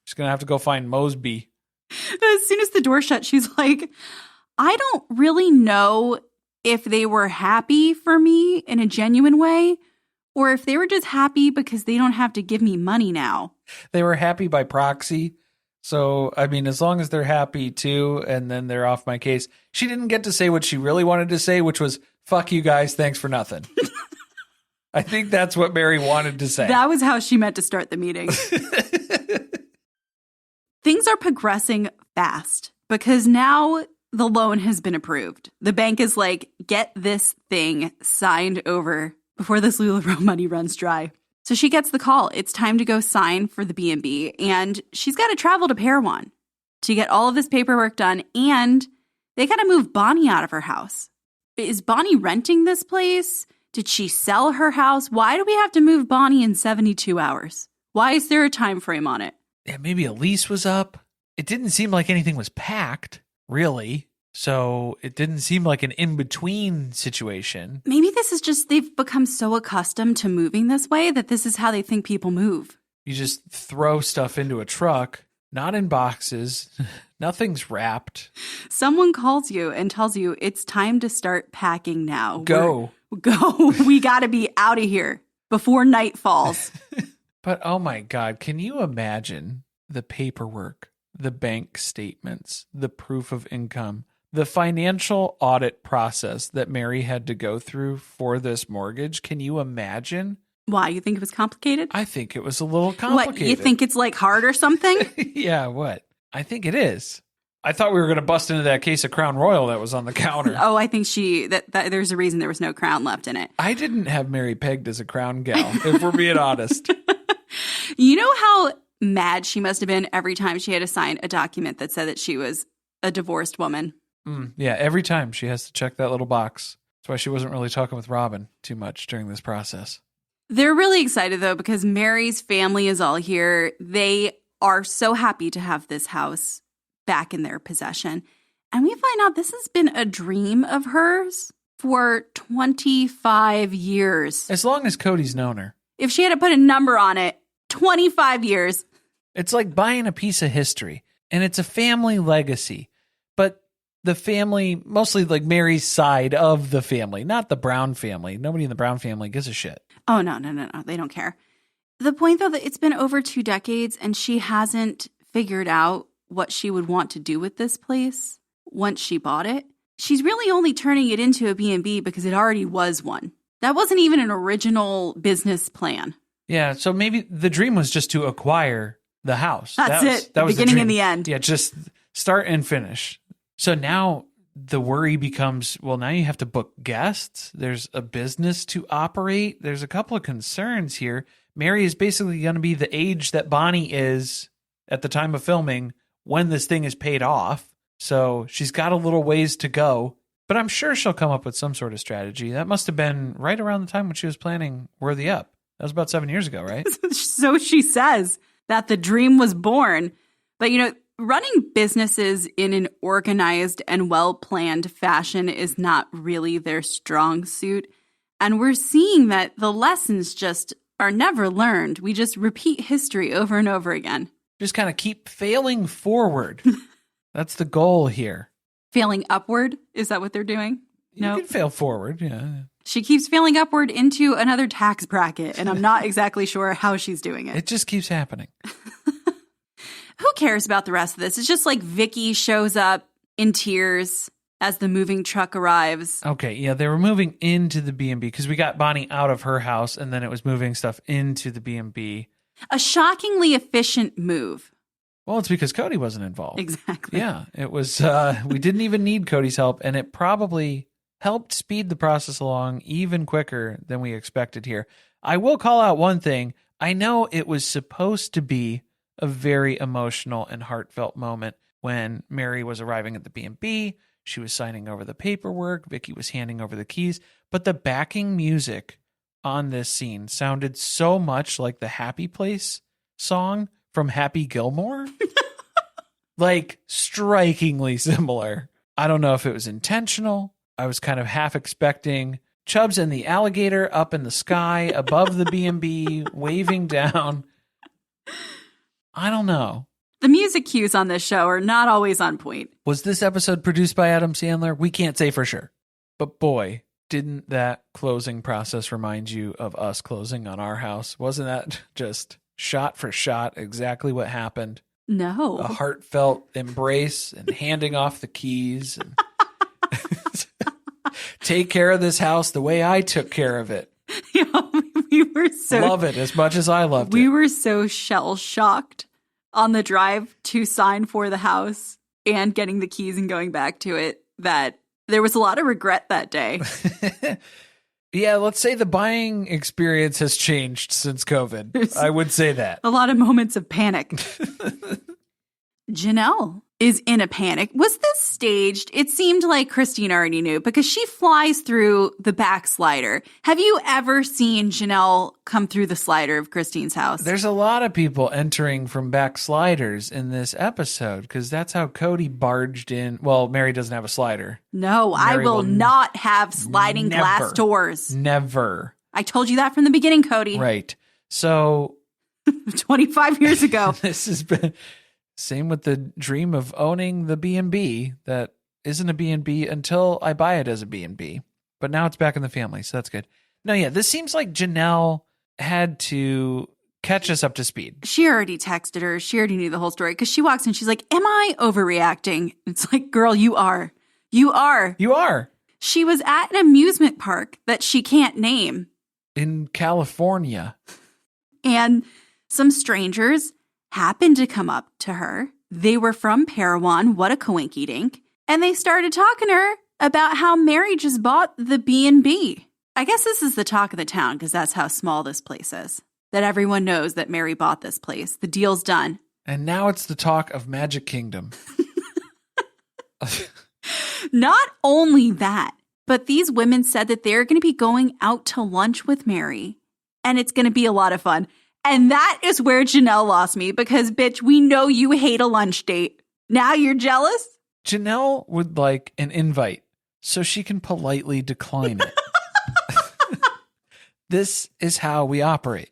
[SPEAKER 2] She's going to have to go find Mosby.
[SPEAKER 3] As soon as the door shut, she's like, I don't really know if they were happy for me in a genuine way, or if they were just happy because they don't have to give me money now.
[SPEAKER 2] They were happy by proxy. So, I mean, as long as they're happy too, and then they're off my case. She didn't get to say what she really wanted to say, which was, fuck you guys, thanks for nothing. I think that's what Meri wanted to say.
[SPEAKER 3] That was how she meant to start the meeting. Things are progressing fast because now the loan has been approved. The bank is like, get this thing signed over before this LuLaRoe money runs dry. So she gets the call. It's time to go sign for the B&B, and she's got to travel to Parowan to get all of this paperwork done, and they got to move Bonnie out of her house. Is Bonnie renting this place? Did she sell her house? Why do we have to move Bonnie in 72 hours? Why is there a time frame on it?
[SPEAKER 2] Yeah, maybe a lease was up. It didn't seem like anything was packed, really. So it didn't seem like an in-between situation.
[SPEAKER 3] Maybe this is just they've become so accustomed to moving this way that this is how they think people move.
[SPEAKER 2] You just throw stuff into a truck, not in boxes. Nothing's wrapped.
[SPEAKER 3] Someone calls you and tells you it's time to start packing now.
[SPEAKER 2] Go.
[SPEAKER 3] Go. We got to be out of here before night falls.
[SPEAKER 2] But oh my God, can you imagine the paperwork, the bank statements, the proof of income, the financial audit process that Meri had to go through for this mortgage? Can you imagine?
[SPEAKER 3] Why? You think it was complicated?
[SPEAKER 2] I think it was a little complicated.
[SPEAKER 3] What? You think it's like hard or something?
[SPEAKER 2] Yeah, what? I think it is. I thought we were going to bust into that case of Crown Royal that was on the counter.
[SPEAKER 3] Oh, I think that there's a reason there was no crown left in it.
[SPEAKER 2] I didn't have Meri pegged as a crown gal, if we're being honest.
[SPEAKER 3] You know how mad she must have been every time she had to sign a document that said that she was a divorced woman?
[SPEAKER 2] Yeah, every time she has to check that little box. That's why she wasn't really talking with Robyn too much during this process.
[SPEAKER 3] They're really excited, though, because Meri's family is all here. They are so happy to have this house back in their possession. And we find out this has been a dream of hers for 25 years.
[SPEAKER 2] As long as Cody's known her.
[SPEAKER 3] If she had to put a number on it, 25 years.
[SPEAKER 2] It's like buying a piece of history, and it's a family legacy, but the family, mostly like Meri's side of the family, not the Brown family. Nobody in the Brown family gives a shit.
[SPEAKER 3] Oh, no. They don't care. The point, though, that it's been over 2 decades and she hasn't figured out what she would want to do with this place once she bought it. She's really only turning it into a B&B because it already was one. That wasn't even an original business plan.
[SPEAKER 2] Yeah, so maybe the dream was just to acquire the house.
[SPEAKER 3] That's it. The beginning and the end.
[SPEAKER 2] Yeah, just start and finish. So now the worry becomes, well, now you have to book guests. There's a business to operate. There's a couple of concerns here. Meri is basically going to be the age that Bonnie is at the time of filming when this thing is paid off. So she's got a little ways to go, but I'm sure she'll come up with some sort of strategy. That must have been right around the time when she was planning Worthy Up. That was about 7 years ago, right?
[SPEAKER 3] So she says that the dream was born. But, running businesses in an organized and well-planned fashion is not really their strong suit. And we're seeing that the lessons just are never learned. We just repeat history over and over again.
[SPEAKER 2] Just kind of keep failing forward. That's the goal here.
[SPEAKER 3] Failing upward? Is that what they're doing?
[SPEAKER 2] No. You can fail forward, yeah.
[SPEAKER 3] She keeps failing upward into another tax bracket, and I'm not exactly sure how she's doing it.
[SPEAKER 2] It just keeps happening.
[SPEAKER 3] Who cares about the rest of this? It's just like Vicky shows up in tears as the moving truck arrives.
[SPEAKER 2] Okay, yeah, they were moving into the B&B because we got Bonnie out of her house, and then it was moving stuff into the B&B.
[SPEAKER 3] A shockingly efficient move.
[SPEAKER 2] Well, it's because Cody wasn't involved.
[SPEAKER 3] Exactly.
[SPEAKER 2] Yeah, it was, we didn't even need Cody's help, and it probably helped speed the process along even quicker than we expected here. I will call out one thing. I know it was supposed to be a very emotional and heartfelt moment when Meri was arriving at the B&B. She was signing over the paperwork. Vicky was handing over the keys. But the backing music on this scene sounded so much like the Happy Place song from Happy Gilmore. Like, strikingly similar. I don't know if it was intentional. I was kind of half expecting Chubbs and the alligator up in the sky above the B&B, waving down. I don't know.
[SPEAKER 3] The music cues on this show are not always on point.
[SPEAKER 2] Was this episode produced by Adam Sandler? We can't say for sure. But boy, didn't that closing process remind you of us closing on our house? Wasn't that just shot for shot exactly what happened?
[SPEAKER 3] No.
[SPEAKER 2] A heartfelt embrace and handing off the keys. And take care of this house the way I took care of it.
[SPEAKER 3] Yeah, we were so...
[SPEAKER 2] Love it as much as I loved it.
[SPEAKER 3] We were so shell-shocked on the drive to sign for the house and getting the keys and going back to it that there was a lot of regret that day.
[SPEAKER 2] Yeah, let's say the buying experience has changed since COVID. I would say that.
[SPEAKER 3] A lot of moments of panic. Janelle is in a panic. Was this staged? It seemed like Christine already knew because she flies through the back slider. Have you ever seen Janelle come through the slider of Christine's house?
[SPEAKER 2] There's a lot of people entering from back sliders in this episode because that's how Cody barged in. Well, Meri doesn't have a slider.
[SPEAKER 3] No,
[SPEAKER 2] Meri
[SPEAKER 3] I will not have sliding glass doors.
[SPEAKER 2] Never.
[SPEAKER 3] I told you that from the beginning, Cody.
[SPEAKER 2] Right. So
[SPEAKER 3] 25 years ago.
[SPEAKER 2] This has been... Same with the dream of owning the B&B that isn't a B&B until I buy it as a B&B. But now it's back in the family, so that's good. No, yeah, this seems like Janelle had to catch us up to speed.
[SPEAKER 3] She already texted her. She already knew the whole story because she walks in. She's like, am I overreacting? It's like, girl, you are. You are.
[SPEAKER 2] You are.
[SPEAKER 3] She was at an amusement park that she can't name.
[SPEAKER 2] In California.
[SPEAKER 3] And some strangers happened to come up to her. They were from Parowan. What a coinky dink. And they started talking to her about how Meri just bought the B&B. I guess this is the talk of the town because that's how small this place is. That everyone knows that Meri bought this place. The deal's done.
[SPEAKER 2] And now it's the talk of Magic Kingdom.
[SPEAKER 3] Not only that, but these women said that they're going to be going out to lunch with Meri. And it's going to be a lot of fun. And that is where Janelle lost me because, bitch, we know you hate a lunch date. Now you're jealous?
[SPEAKER 2] Janelle would like an invite so she can politely decline it. This is how we operate.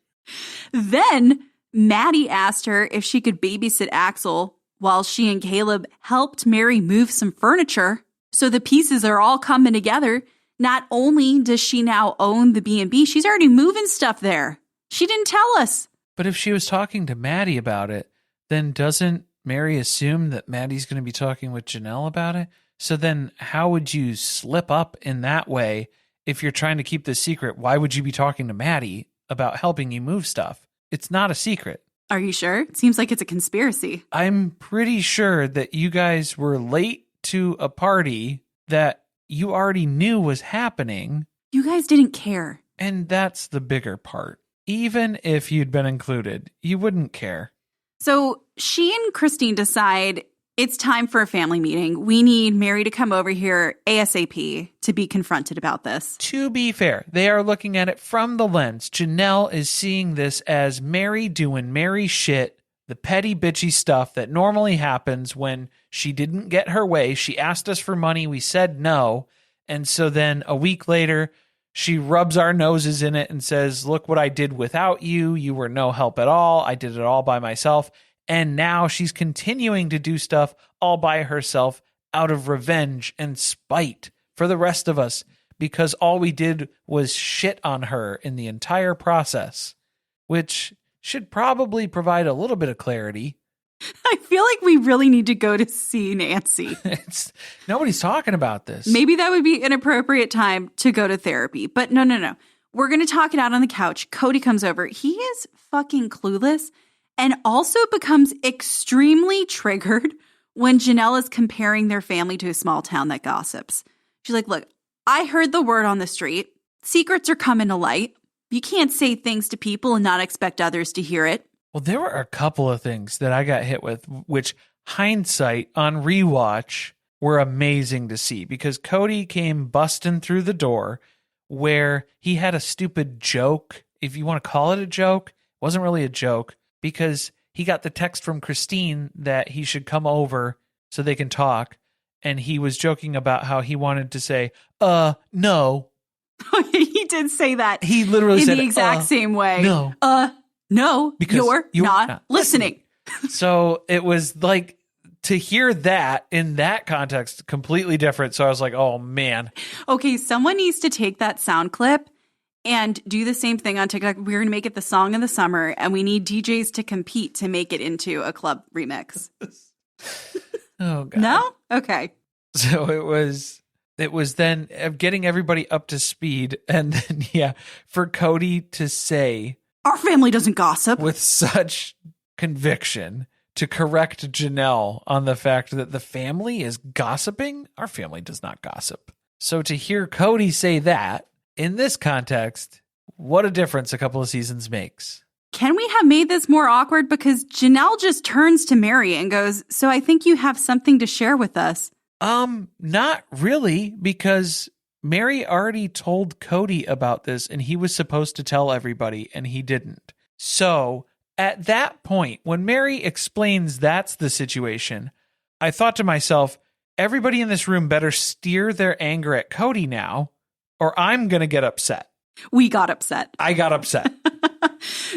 [SPEAKER 3] Then Maddie asked her if she could babysit Axel while she and Caleb helped Meri move some furniture. So the pieces are all coming together. Not only does she now own the B&B, she's already moving stuff there. She didn't tell us.
[SPEAKER 2] But if she was talking to Maddie about it, then doesn't Meri assume that Maddie's going to be talking with Janelle about it? So then how would you slip up in that way if you're trying to keep this secret? Why would you be talking to Maddie about helping you move stuff? It's not a secret.
[SPEAKER 3] Are you sure? It seems like it's a conspiracy.
[SPEAKER 2] I'm pretty sure that you guys were late to a party that you already knew was happening.
[SPEAKER 3] You guys didn't care.
[SPEAKER 2] And that's the bigger part. Even if you'd been included, you wouldn't care.
[SPEAKER 3] So she and Christine decide it's time for a family meeting. We need Meri to come over here ASAP to be confronted about this.
[SPEAKER 2] To be fair, they are looking at it from the lens. Janelle is seeing this as Meri doing Meri shit, the petty bitchy stuff that normally happens when she didn't get her way. She asked us for money. We said no. And so then a week later, she rubs our noses in it and says, look what I did without you. You were no help at all. I did it all by myself. And now she's continuing to do stuff all by herself out of revenge and spite for the rest of us because all we did was shit on her in the entire process, which should probably provide a little bit of clarity.
[SPEAKER 3] I feel like we really need to go to see Nancy.
[SPEAKER 2] Nobody's talking about this.
[SPEAKER 3] Maybe that would be an appropriate time to go to therapy. But no. We're going to talk it out on the couch. Cody comes over. He is fucking clueless and also becomes extremely triggered when Janelle is comparing their family to a small town that gossips. She's like, look, I heard the word on the street. Secrets are coming to light. You can't say things to people and not expect others to hear it.
[SPEAKER 2] Well, there were a couple of things that I got hit with, which hindsight on rewatch were amazing to see because Cody came busting through the door where he had a stupid joke. If you want to call it a joke, it wasn't really a joke because he got the text from Christine that he should come over so they can talk. And he was joking about how he wanted to say, no.
[SPEAKER 3] He did say that.
[SPEAKER 2] He literally said
[SPEAKER 3] in the exact same way.
[SPEAKER 2] No.
[SPEAKER 3] Because you're not listening.
[SPEAKER 2] So it was like to hear that in that context, completely different. So I was like, oh, man.
[SPEAKER 3] Okay, someone needs to take that sound clip and do the same thing on TikTok. We're going to make it the song of the summer, and we need DJs to compete to make it into a club remix.
[SPEAKER 2] Oh, God.
[SPEAKER 3] No? Okay.
[SPEAKER 2] So it was then getting everybody up to speed. And then, for Cody to say,
[SPEAKER 3] our family doesn't gossip,
[SPEAKER 2] with such conviction to correct Janelle on the fact that the family is gossiping. Our family does not gossip. So to hear Cody say that in this context, what a difference a couple of seasons makes.
[SPEAKER 3] Can we have made this more awkward? Because Janelle just turns to Meri and goes, so I think you have something to share with us.
[SPEAKER 2] Not really, because Meri already told Cody about this and he was supposed to tell everybody and he didn't. So at that point, when Meri explains that's the situation, I thought to myself, everybody in this room better steer their anger at Cody now, or I'm going to get upset.
[SPEAKER 3] We got upset.
[SPEAKER 2] I got upset.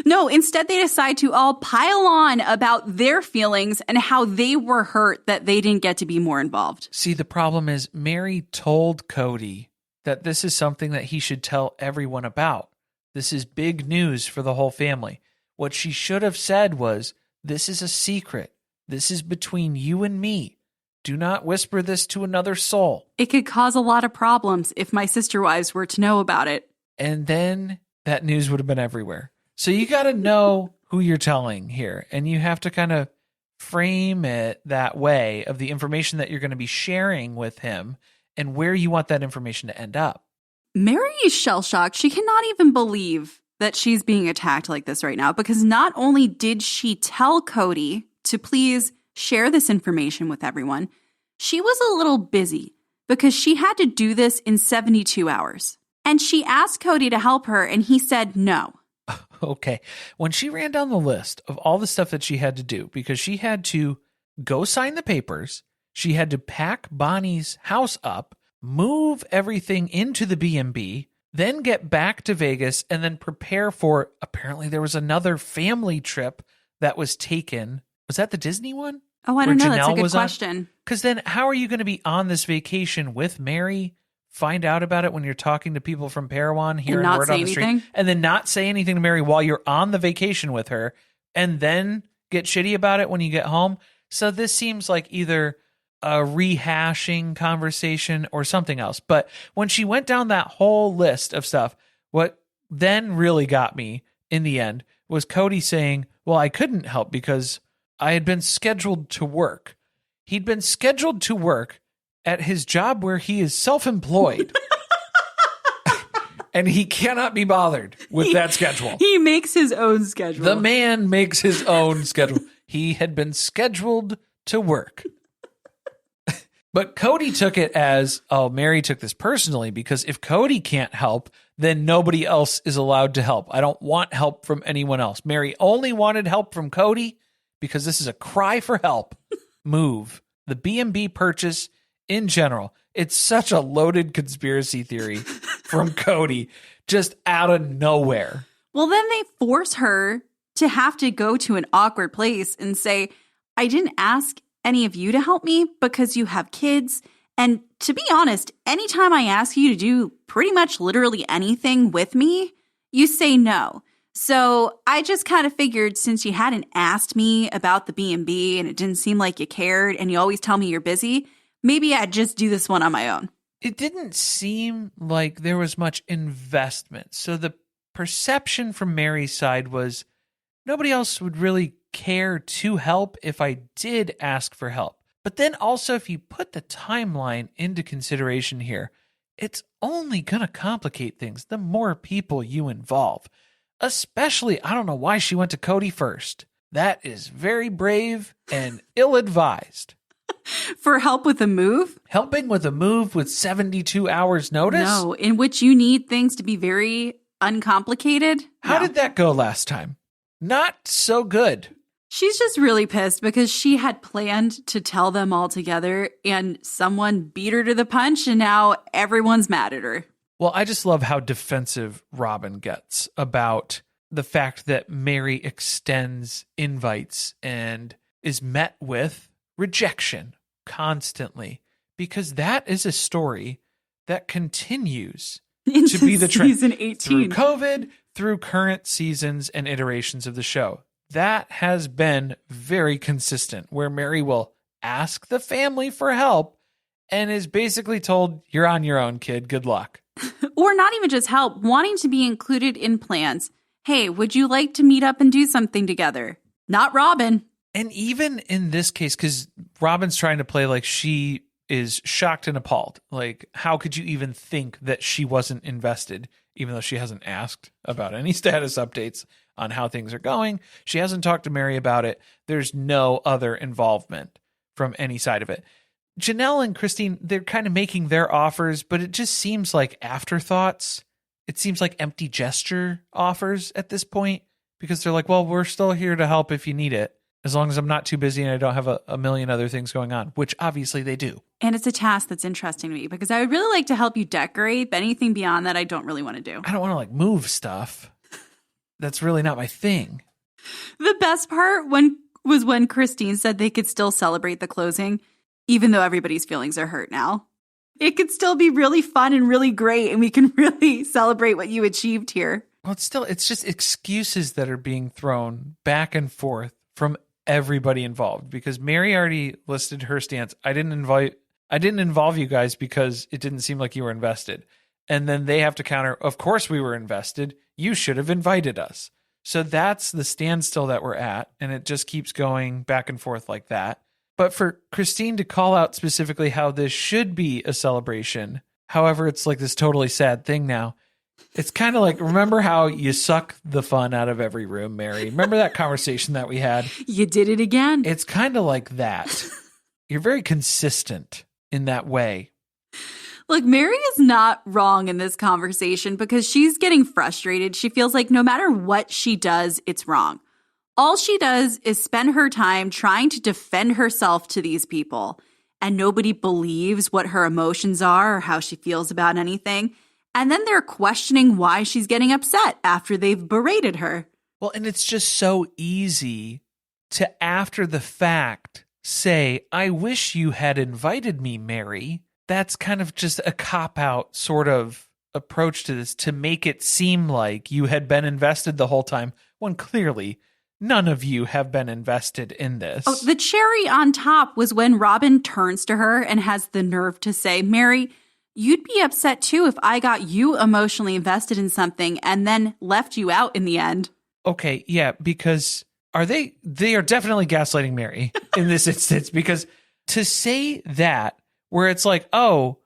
[SPEAKER 3] No, instead they decide to all pile on about their feelings and how they were hurt that they didn't get to be more involved.
[SPEAKER 2] See, the problem is Meri told Cody that this is something that he should tell everyone about. This is big news for the whole family. What she should have said was, this is a secret. This is between you and me. Do not whisper this to another soul.
[SPEAKER 3] It could cause a lot of problems if my sister wives were to know about it.
[SPEAKER 2] And then that news would have been everywhere. So you got to know who you're telling here. And you have to kind of frame it that way of the information that you're going to be sharing with him and where you want that information to end up.
[SPEAKER 3] Meri is shell-shocked. She cannot even believe that she's being attacked like this right now because not only did she tell Cody to please share this information with everyone, she was a little busy because she had to do this in 72 hours. And she asked Cody to help her and he said no.
[SPEAKER 2] Okay. When she ran down the list of all the stuff that she had to do, because she had to go sign the papers, she had to pack Bonnie's house up, move everything into the B&B, then get back to Vegas and then prepare for, apparently there was another family trip that was taken. Was that the Disney one?
[SPEAKER 3] Oh, I don't know. That's a good question.
[SPEAKER 2] Because then how are you going to be on this vacation with Meri, find out about it when you're talking to people from Parowan, hearing word on the street, and then not say anything to Meri while you're on the vacation with her, and then get shitty about it when you get home? So this seems like either a rehashing conversation or something else. But when she went down that whole list of stuff, what then really got me in the end was Cody saying, well, I couldn't help because I had been scheduled to work. He'd been scheduled to work at his job where he is self-employed. And he cannot be bothered with that schedule.
[SPEAKER 3] He makes his own schedule.
[SPEAKER 2] The man makes his own schedule. He had been scheduled to work. But Cody took it as, oh, Meri took this personally because if Cody can't help, then nobody else is allowed to help. I don't want help from anyone else. Meri only wanted help from Cody because this is a cry for help move. The B&B purchase in general, it's such a loaded conspiracy theory from Cody, just out of nowhere.
[SPEAKER 3] Well, then they force her to have to go to an awkward place and say, I didn't ask any of you to help me because you have kids. And to be honest, anytime I ask you to do pretty much literally anything with me, you say no. So I just kind of figured since you hadn't asked me about the B&B and it didn't seem like you cared and you always tell me you're busy, maybe I'd just do this one on my own.
[SPEAKER 2] It didn't seem like there was much investment. So the perception from Meri's side was nobody else would really care to help if I did ask for help. But then also, if you put the timeline into consideration here, it's only going to complicate things the more people you involve. Especially, I don't know why she went to Cody first. That is very brave and ill-advised.
[SPEAKER 3] For help with a move?
[SPEAKER 2] Helping with a move with 72 hours notice?
[SPEAKER 3] No, in which you need things to be very uncomplicated.
[SPEAKER 2] How did that go last time? Not so good.
[SPEAKER 3] She's just really pissed because she had planned to tell them all together and someone beat her to the punch and now everyone's mad at her.
[SPEAKER 2] Well, I just love how defensive Robyn gets about the fact that Meri extends invites and is met with rejection constantly, because that is a story that continues to be the trend
[SPEAKER 3] season 18.
[SPEAKER 2] through COVID, through current seasons and iterations of the show. That has been very consistent, where Meri will ask the family for help and is basically told, you're on your own, kid. Good luck.
[SPEAKER 3] Or not even just help, wanting to be included in plans. Hey, would you like to meet up and do something together? Not Robyn.
[SPEAKER 2] And even in this case, because Robyn's trying to play like she is shocked and appalled. Like, how could you even think that she wasn't invested, even though she hasn't asked about any status updates on how things are going? She hasn't talked to Meri about it. There's no other involvement from any side of it. Janelle and Christine, they're kind of making their offers, but it just seems like afterthoughts. It seems like empty gesture offers at this point, because they're like, well, we're still here to help if you need it, as long as I'm not too busy and I don't have a million other things going on, which obviously they do.
[SPEAKER 3] And it's a task that's interesting to me because I would really like to help you decorate, but anything beyond that, I don't really want to do.
[SPEAKER 2] I don't want to like move stuff. That's really not my thing.
[SPEAKER 3] The best part was when Christine said they could still celebrate the closing, even though everybody's feelings are hurt now. It could still be really fun and really great, and we can really celebrate what you achieved here.
[SPEAKER 2] Well, it's just excuses that are being thrown back and forth from everybody involved, because Meri already listed her stance. I didn't involve you guys because it didn't seem like you were invested. And then they have to counter, of course we were invested. You should have invited us. So that's the standstill that we're at. And it just keeps going back and forth like that. But for Christine to call out specifically how this should be a celebration, however, it's like this totally sad thing now. It's kind of like, remember how you suck the fun out of every room, Meri? Remember that conversation that we had?
[SPEAKER 3] You did it again.
[SPEAKER 2] It's kind of like that. You're very consistent in that way.
[SPEAKER 3] Look, Meri is not wrong in this conversation because she's getting frustrated. She feels like no matter what she does, it's wrong. All she does is spend her time trying to defend herself to these people, and nobody believes what her emotions are or how she feels about anything. And then they're questioning why she's getting upset after they've berated her.
[SPEAKER 2] Well, and it's just so easy to, after the fact, say, I wish you had invited me, Meri. That's kind of just a cop-out sort of approach to this, to make it seem like you had been invested the whole time, when clearly none of you have been invested in this.
[SPEAKER 3] Oh, the cherry on top was when Robyn turns to her and has the nerve to say, Meri, you'd be upset too if I got you emotionally invested in something and then left you out in the end.
[SPEAKER 2] Okay, yeah, because they are definitely gaslighting Meri in this instance, because to say that, where it's like, oh,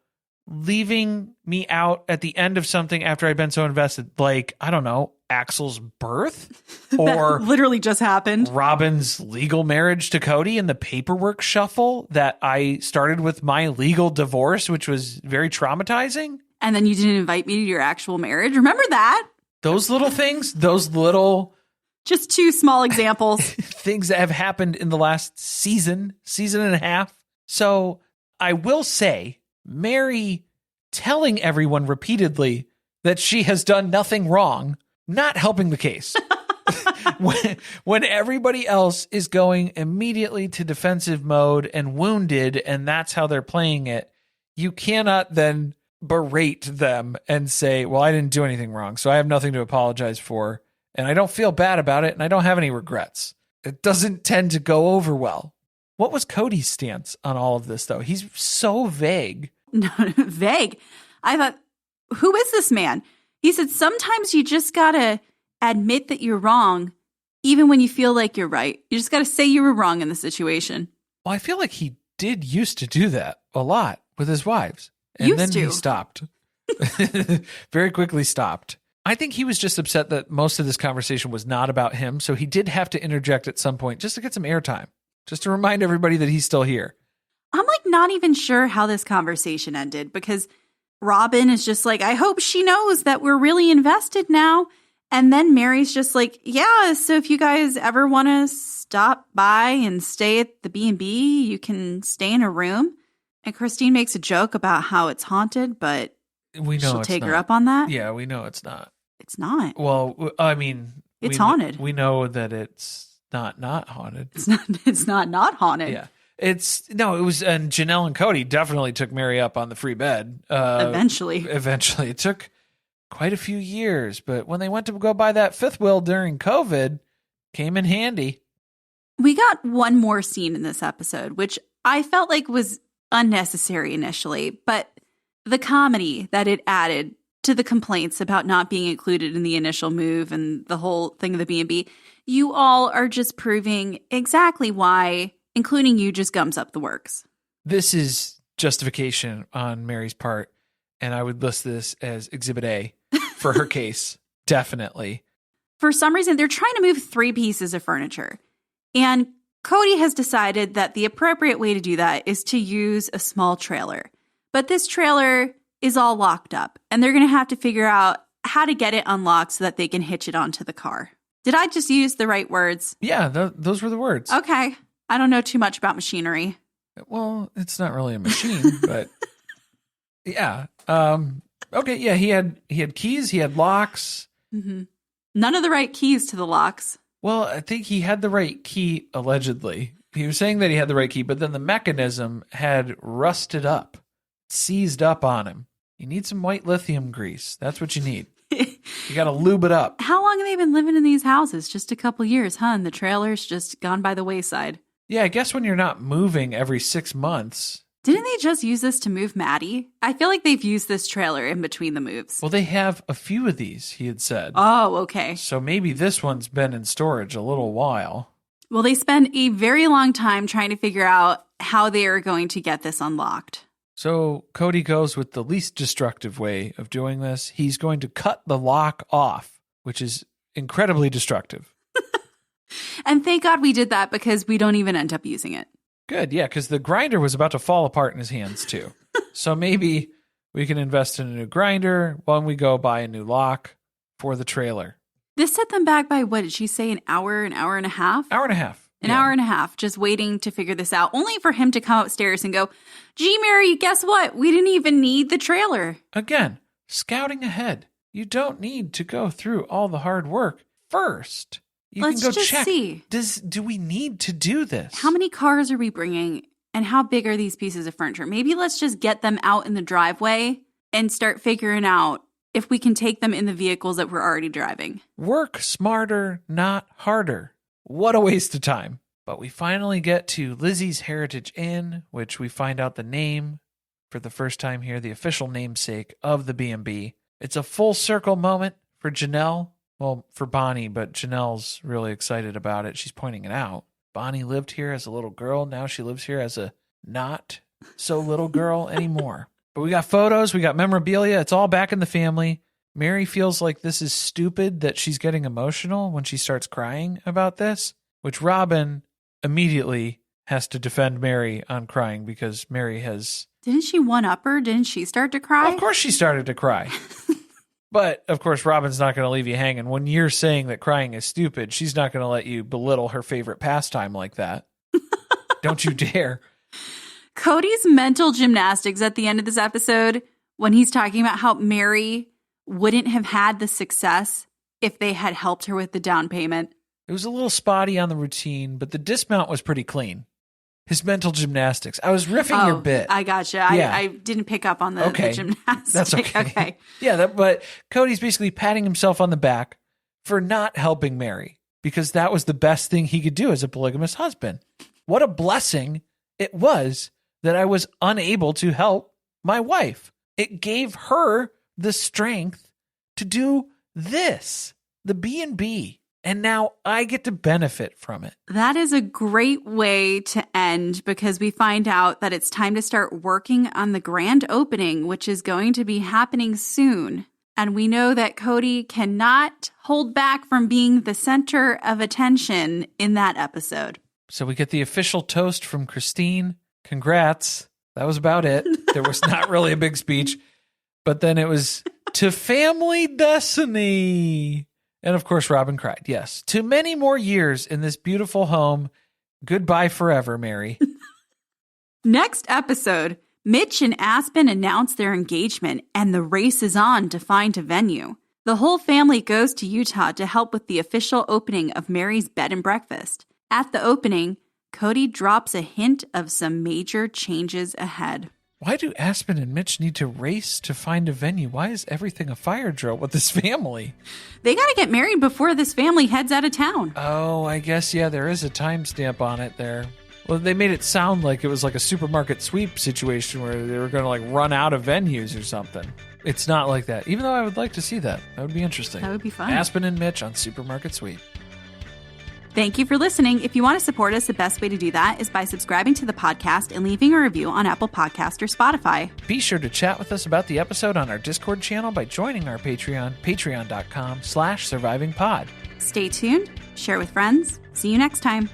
[SPEAKER 2] leaving me out at the end of something after I'd been so invested, like, I don't know, Axel's birth, or
[SPEAKER 3] that literally just happened.
[SPEAKER 2] Robyn's legal marriage to Cody and the paperwork shuffle that I started with my legal divorce, which was very traumatizing.
[SPEAKER 3] And then you didn't invite me to your actual marriage. Remember that?
[SPEAKER 2] Those little things, those little...
[SPEAKER 3] Just two small examples.
[SPEAKER 2] things that have happened in the last season and a half. So I will say, Meri telling everyone repeatedly that she has done nothing wrong, not helping the case. when everybody else is going immediately to defensive mode and wounded, and that's how they're playing it, you cannot then berate them and say, well, I didn't do anything wrong, so I have nothing to apologize for, and I don't feel bad about it, and I don't have any regrets. It doesn't tend to go over well. What was Cody's stance on all of this, though? He's so vague.
[SPEAKER 3] No, vague. I thought, who is this man? He said, sometimes you just gotta admit that you're wrong, even when you feel like you're right. You just gotta say you were wrong in the situation.
[SPEAKER 2] Well, I feel like he did used to do that a lot with his wives. And
[SPEAKER 3] Used
[SPEAKER 2] then
[SPEAKER 3] to.
[SPEAKER 2] he stopped. Very quickly stopped. I think he was just upset that most of this conversation was not about him, so he did have to interject at some point just to get some airtime, just to remind everybody that he's still here.
[SPEAKER 3] I'm like not even sure how this conversation ended, because Robyn is just like, I hope she knows that we're really invested now. And then Meri's just like, yeah, so if you guys ever want to stop by and stay at the B&B, you can stay in a room. And Christine makes a joke about how it's haunted, but
[SPEAKER 2] We know
[SPEAKER 3] she'll
[SPEAKER 2] it's
[SPEAKER 3] take
[SPEAKER 2] not.
[SPEAKER 3] her up on that.
[SPEAKER 2] Yeah, we know it's not.
[SPEAKER 3] It's not.
[SPEAKER 2] Well, I mean,
[SPEAKER 3] It's haunted.
[SPEAKER 2] We know that it's not haunted.
[SPEAKER 3] It's not haunted.
[SPEAKER 2] Yeah. It was, and Janelle and Cody definitely took Meri up on the free bed.
[SPEAKER 3] Eventually.
[SPEAKER 2] It took quite a few years, but when they went to go buy that fifth wheel during COVID, came in handy.
[SPEAKER 3] We got one more scene in this episode, which I felt like was unnecessary initially, but the comedy that it added to the complaints about not being included in the initial move and the whole thing of the B&B, you all are just proving exactly why including you just gums up the works.
[SPEAKER 2] This is justification on Meri's part, and I would list this as Exhibit A for her case. Definitely.
[SPEAKER 3] For some reason, they're trying to move 3 pieces of furniture, and Cody has decided that the appropriate way to do that is to use a small trailer. But this trailer is all locked up, and they're going to have to figure out how to get it unlocked so that they can hitch it onto the car. Did I just use the right words?
[SPEAKER 2] Yeah, those were the words.
[SPEAKER 3] Okay. I don't know too much about machinery.
[SPEAKER 2] Well, it's not really a machine, but yeah. Okay, yeah, he had keys, he had locks.
[SPEAKER 3] Mm-hmm. None of the right keys to the locks.
[SPEAKER 2] Well, I think he had the right key, allegedly. He was saying that he had the right key, but then the mechanism had rusted up, seized up on him. You need some white lithium grease. That's what you need. You got to lube it up.
[SPEAKER 3] How long have they been living in these houses? Just a couple years, huh? And the trailer's just gone by the wayside.
[SPEAKER 2] Yeah, I guess when you're not moving every 6 months.
[SPEAKER 3] Didn't they just use this to move Maddie? I feel like they've used this trailer in between the moves.
[SPEAKER 2] Well, they have a few of these, he had said.
[SPEAKER 3] Oh, okay.
[SPEAKER 2] So maybe this one's been in storage a little while.
[SPEAKER 3] Well, they spend a very long time trying to figure out how they are going to get this unlocked.
[SPEAKER 2] So Cody goes with the least destructive way of doing this. He's going to cut the lock off, which is incredibly destructive.
[SPEAKER 3] And thank God we did that, because we don't even end up using it.
[SPEAKER 2] Good, yeah, because the grinder was about to fall apart in his hands, too. So maybe we can invest in a new grinder while we go buy a new lock for the trailer.
[SPEAKER 3] This set them back by, what did she say, an hour and a half?
[SPEAKER 2] Hour and a half.
[SPEAKER 3] An hour and a half, just waiting to figure this out, only for him to come upstairs and go, gee, Meri, guess what? We didn't even need the trailer.
[SPEAKER 2] Again, scouting ahead. You don't need to go through all the hard work first.
[SPEAKER 3] Let's
[SPEAKER 2] can go
[SPEAKER 3] just
[SPEAKER 2] check.
[SPEAKER 3] see.
[SPEAKER 2] Do we need to do this?
[SPEAKER 3] How many cars are we bringing, and how big are these pieces of furniture? Maybe let's just get them out in the driveway and start figuring out if we can take them in the vehicles that we're already driving.
[SPEAKER 2] Work smarter, not harder. What a waste of time. But we finally get to Lizzie's Heritage Inn, which we find out the name for the first time here, the official namesake of the B&B. It's a full circle moment for Janelle. Well, for Bonnie, but Janelle's really excited about it. She's pointing it out. Bonnie lived here as a little girl. Now she lives here as a not so little girl anymore. But we got photos. We got memorabilia. It's all back in the family. Meri feels like this is stupid that she's getting emotional when she starts crying about this, which Robyn immediately has to defend Meri on crying because Meri has...
[SPEAKER 3] Didn't she one-up her? Didn't she start to cry?
[SPEAKER 2] Of course she started to cry. But, of course, Robyn's not going to leave you hanging. When you're saying that crying is stupid, she's not going to let you belittle her favorite pastime like that. Don't you dare.
[SPEAKER 3] Cody's mental gymnastics at the end of this episode, when he's talking about how Meri wouldn't have had the success if they had helped her with the down payment.
[SPEAKER 2] It was a little spotty on the routine, but the dismount was pretty clean. His mental gymnastics. I was riffing your bit.
[SPEAKER 3] I gotcha.
[SPEAKER 2] Yeah.
[SPEAKER 3] I didn't pick up on the gymnastics.
[SPEAKER 2] That's okay.
[SPEAKER 3] Okay.
[SPEAKER 2] Yeah, but Cody's basically patting himself on the back for not helping Meri because that was the best thing he could do as a polygamous husband. What a blessing it was that I was unable to help my wife. It gave her the strength to do this, the B&B. And now I get to benefit from it.
[SPEAKER 3] That is a great way to end because we find out that it's time to start working on the grand opening, which is going to be happening soon. And we know that Cody cannot hold back from being the center of attention in that episode.
[SPEAKER 2] So we get the official toast from Christine. Congrats. That was about it. There was not really a big speech. But then it was to family destiny. And of course, Robyn cried. Yes. To many more years in this beautiful home. Goodbye forever, Meri.
[SPEAKER 3] Next episode, Mitch and Aspen announce their engagement and the race is on to find a venue. The whole family goes to Utah to help with the official opening of Meri's bed and breakfast. At the opening, Cody drops a hint of some major changes ahead.
[SPEAKER 2] Why do Aspen and Mitch need to race to find a venue? Why is everything a fire drill with this family?
[SPEAKER 3] They got to get married before this family heads out of town.
[SPEAKER 2] Oh, I guess, yeah, there is a timestamp on it there. Well, they made it sound like it was like a supermarket sweep situation where they were going to like run out of venues or something. It's not like that, even though I would like to see that. That would be interesting.
[SPEAKER 3] That would be fun.
[SPEAKER 2] Aspen and Mitch on supermarket sweep.
[SPEAKER 3] Thank you for listening. If you want to support us, the best way to do that is by subscribing to the podcast and leaving a review on Apple Podcast or Spotify.
[SPEAKER 2] Be sure to chat with us about the episode on our Discord channel by joining our Patreon, patreon.com/survivingpod.
[SPEAKER 3] Stay tuned, share with friends. See you next time.